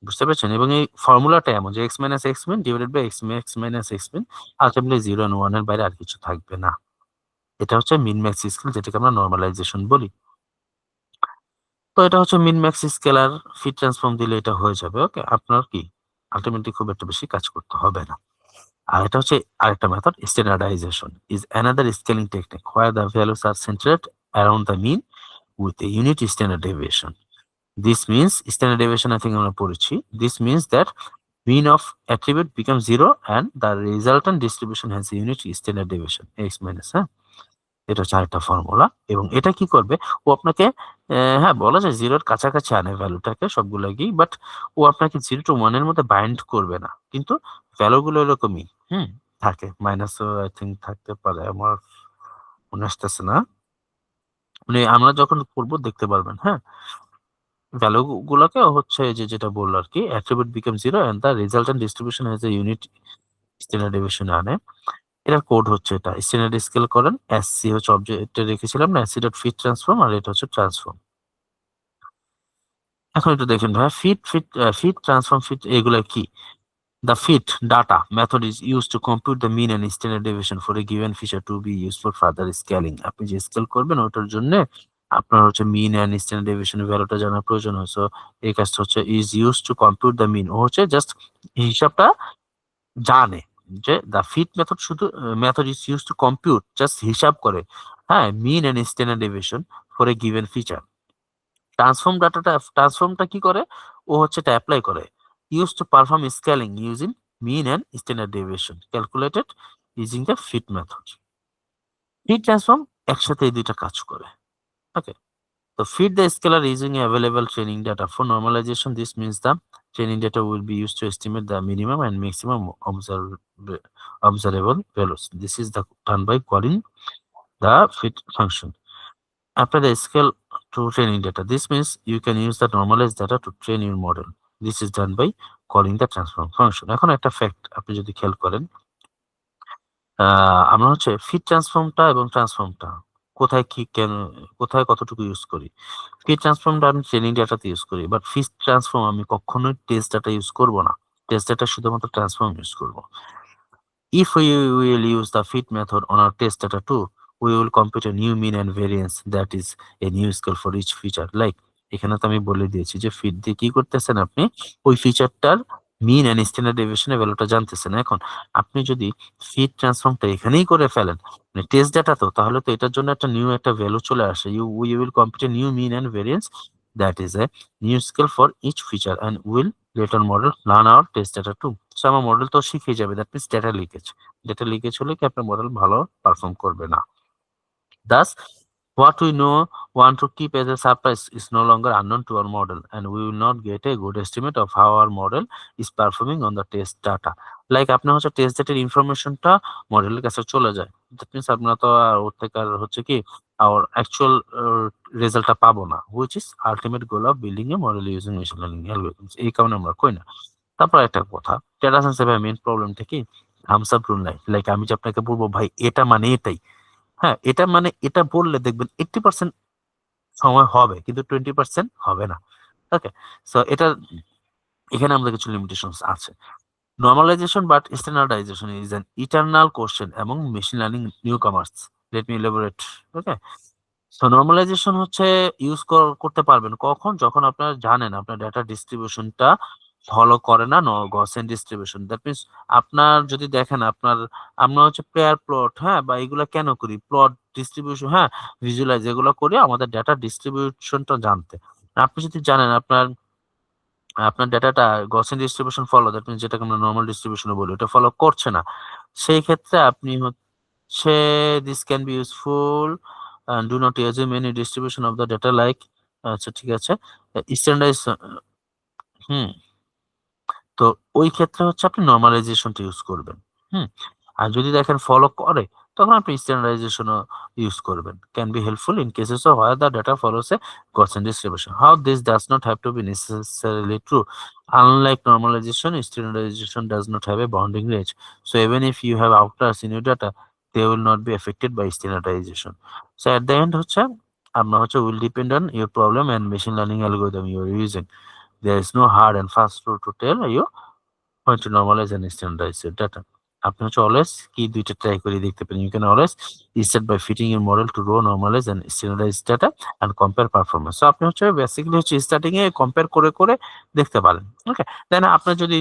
বুঝতে পেরেছেন? এবং এই ফর্মুলাটা এমন যে x minus x mean divided by x minus x mean ultimately 0 and 1 এর বাইরে আর কিছু থাকবে না। এটা হচ্ছে মিন ম্যাক্স স্কেল, যেটাকে আমরা নরমালাইজেশন বলি। তো এটা হচ্ছে মিন ম্যাক্স স্কেল আর ফিট ট্রান্সফর্ম দিলে এটা হয়ে যাবে। ওকে, আপনার কি আলটিমেটলি খুব একটা বেশি কাজ করতে হবে না। আর এটা হচ্ছে আরেকটা method, standardization is another scaling technique where the values are centered around the mean with a unit standard deviation. This means standard deviation, I think আমরা পড়েছি। This means that mean of attribute becomes 0 and the resultant distribution has a unit standard deviation x minus, হ্যাঁ, এটা হচ্ছে আরেকটা formula. এবং এটা কি করবে, ও আপনাকে হ্যাঁ বলা যায় জিরোর কাছাকাছি আনে ভ্যালুটাকে সবগুলোকেই, বাট ও আপনাকে 0 to 1 এর মধ্যে বাইন্ড করবে না, কিন্তু ভ্যালুগুলো এরকমই থাকে। মাইনাস আই থিঙ্ক থাকতে পারে, আমার মনে আসতেছে না, মানে আমরা যখন করবো দেখতে পারবেন। হ্যাঁ, ভ্যালু গুলাকে হচ্ছে যে যেটা বললো আর কি, attribute become 0 and the resultant distribution has a unit standard deviation আনে। এটার কোড হচ্ছে এটা স্ট্যান্ডার্ড স্কেল করেন, এসসি হচ্ছে অবজেক্টে রেখেছিলাম না, এসসি ডট ফিট ট্রান্সফর্ম, আর এটা হচ্ছে ট্রান্সফর্ম। এখন একটু দেখেন ভাই, ফিট ট্রান্সফর্ম ফিট এগুলা কি? The fit data method is used to compute the mean and standard deviation for a given feature to be used for further scaling. আপনি যে স্কেল করবেন ওটার জন্য আপনার হচ্ছে মিন এন্ড স্ট্যান্ডার্ড ডেভিয়েশনের ভ্যালুটা জানার প্রয়োজন হয়। সো এই কাজটা হচ্ছে is use to compute the mean, ও হচ্ছে জাস্ট হিসাবটা জানে যে দ্য ফিট মেথড শুধু method is use to compute, just হিসাব করে, হ্যাঁ, mean and standard deviation for a given feature. ট্রান্সফর্মটা কি করে, ও হচ্ছে এটা অ্যাপ্লাই করে, use to perform scaling using mean and standard deviation calculated using the fit method. Fit transform একসাথে এই দুইটা কাজ করে। ওকে, তো fit the scalar using available training data for normalization. This means the training data will be used to estimate the minimum and maximum observable values. This is done by calling the fit function. After the scale to training data, this means you can use the normalized data to train your model. This is done by calling the transform function. এখন একটা fact আপনি যদি খেয়াল করেন, আমরা হচ্ছে fit ট্রান্সফর্মটা এবং ট্রান্সফর্মটা কোথায় কি কেন কোথায় কতটুকু ইউজ করি। ফিট ট্রান্সফর্মটা আমি ট্রেনিং ডাটাতে ইউজ করি, বাট ফিট ট্রান্সফর্ম আমি কখনোই টেস্ট ডাটা ইউজ করব না। টেস্ট ডাটা শুধুমাত্র ট্রান্সফর্ম ইউজ করব। If we will use the fit method on our test data too, we will compute a new mean and variance that is a new scale for each feature. Like এখানে তো আমি বলে দিয়েছি যে fit দিয়ে কি করতেছেন, আপনি ওই ফিচারটার মিন এন্ড স্ট্যান্ডার্ড ডেভিয়েশনের ভ্যালুটা জানতেছেন। এখন আপনি যদি ফিট ট্রান্সফর্মটা এখানেই করে ফেলেন, মানে টেস্ট ডাটা তো, তাহলে তো এটার জন্য একটা নিউ একটা ভ্যালু চলে আসে। We will compute a new mean and variance that is a new scale for each feature and will later model learn our test data too. So আমার মডেল তো শিখে যাবে, that means data leakage. Data leakage হলে কি আপনার model ভালো perform করবে না। Thus, what we know want to keep as a surprise is no longer unknown to our model, and we will not get a good estimate of how our model is performing on the test data. Like আপনার হচ্ছে test ডেটার ইনফরমেশনটা মডেলের কাছে চলে যায়, that means আপনারা তো আর ওর থেকে আর হচ্ছে কি our actual রেজাল্টটা পাবো না, which is ultimate goal of building a model using machine learning algorithms. এই কারণে আমরা কই না। তারপর একটা কথা, ডেটা সায়েন্সে ভাই মেইন প্রবলেমটা কি, থামস আপ রুল নাই। লাইক আমি যে আপনাকে বলবো ভাই এটা মানে এটাই, হ্যাঁ এটা মানে এটা বললে দেখবেন 80% সময় হবে, কিন্তু 20% হবে না। ওকে, সো এটা এখানে আমাদের কিছু লিমিটেশনস আছে। Normalization but standardization is an eternal question এবং machine learning newcomers. Let me elaborate. Okay, so normalization হচ্ছে ইউজ করতে পারবেন কখন, যখন আপনারা জানেন আপনার ডেটা ডিস্ট্রিবিউশনটা ফলো করে না গসেন ডিস্ট্রিবিউশন। দ্যাট মিনস আপনার যদি দেখেন আপনার, আমরা হচ্ছে পেয়ার প্লট, হ্যাঁ, বা এগুলা কেন করি, প্লট ডিস্ট্রিবিউশন, হ্যাঁ, ভিজুয়ালাইজ, এগুলো করি আমাদের ডেটা ডিস্ট্রিবিউশনটা জানতে। আপনি যদি জানেন আপনার আপনার ডেটাটা গসেন ডিস্ট্রিবিউশন ফলো, দ্যাট মিনস যেটাকে আমরা নরমাল ডিস্ট্রিবিউশন বলি, ওটা ফলো করছে না, সেই ক্ষেত্রে আপনি হচ্ছে this can be useful and do not assume any distribution of the data like আচ্ছা ঠিক আছে স্ট্যান্ডার্ডাইজ। হুম, তো ওই ক্ষেত্রে হচ্ছে আপনি নরমালাইজেশনটা ইউজ করবেন। হুম, আর যদি দেখেন ফলো করে, তখন আপনি স্ট্যান্ডার্ডাইজেশনও ইউজ করবেন। Can be helpful in cases of where the data follows a Gaussian distribution. How this does not have to be necessarily true. Unlike normalization, standardization does not have a bounding range. So even if you have outliers in your data, they will not be affected by standardization. So at the end হচ্ছে আপনার হচ্ছে will depend on your problem and machine learning algorithm you are using. there is no hard and fast rule to tell you when to normalize and standardize your data. আপনি হচ্ছে always কি দুইটা try করে দেখতে পারেন। You can always start by fitting your model to row normalize and standardize data and compare performance. So আপনি হচ্ছে basically হচ্ছে স্টার্টিং এ কম্পেয়ার করে করে দেখতে পারেন। ওকে, দেন আপনার যদি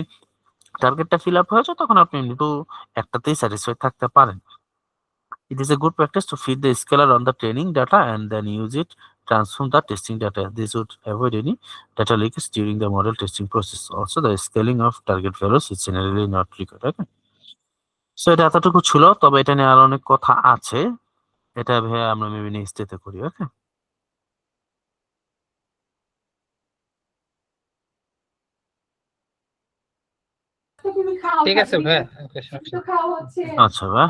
টার্গেটটা ফিল আপ হয়েছে তখন আপনি একটু একটাতেই স্যাটিসফাইড থাকতে পারেন। It is a good practice to feed the scalar on the training data and then use it transform the testing data. This would avoid any data leakage during the model testing process. Also, the scaling of target values is generally not required. Okay. So এটা এতটুকু ছিল, তবে এটা নিয়ে আরো অনেক কথা আছে। এটা ভেবে আমরা মেবি নেক্সট ডেতে করি। ওকে, ঠিক আছে ভাই, ওকে, তো খাওয়া হচ্ছে আচ্ছা ভাই।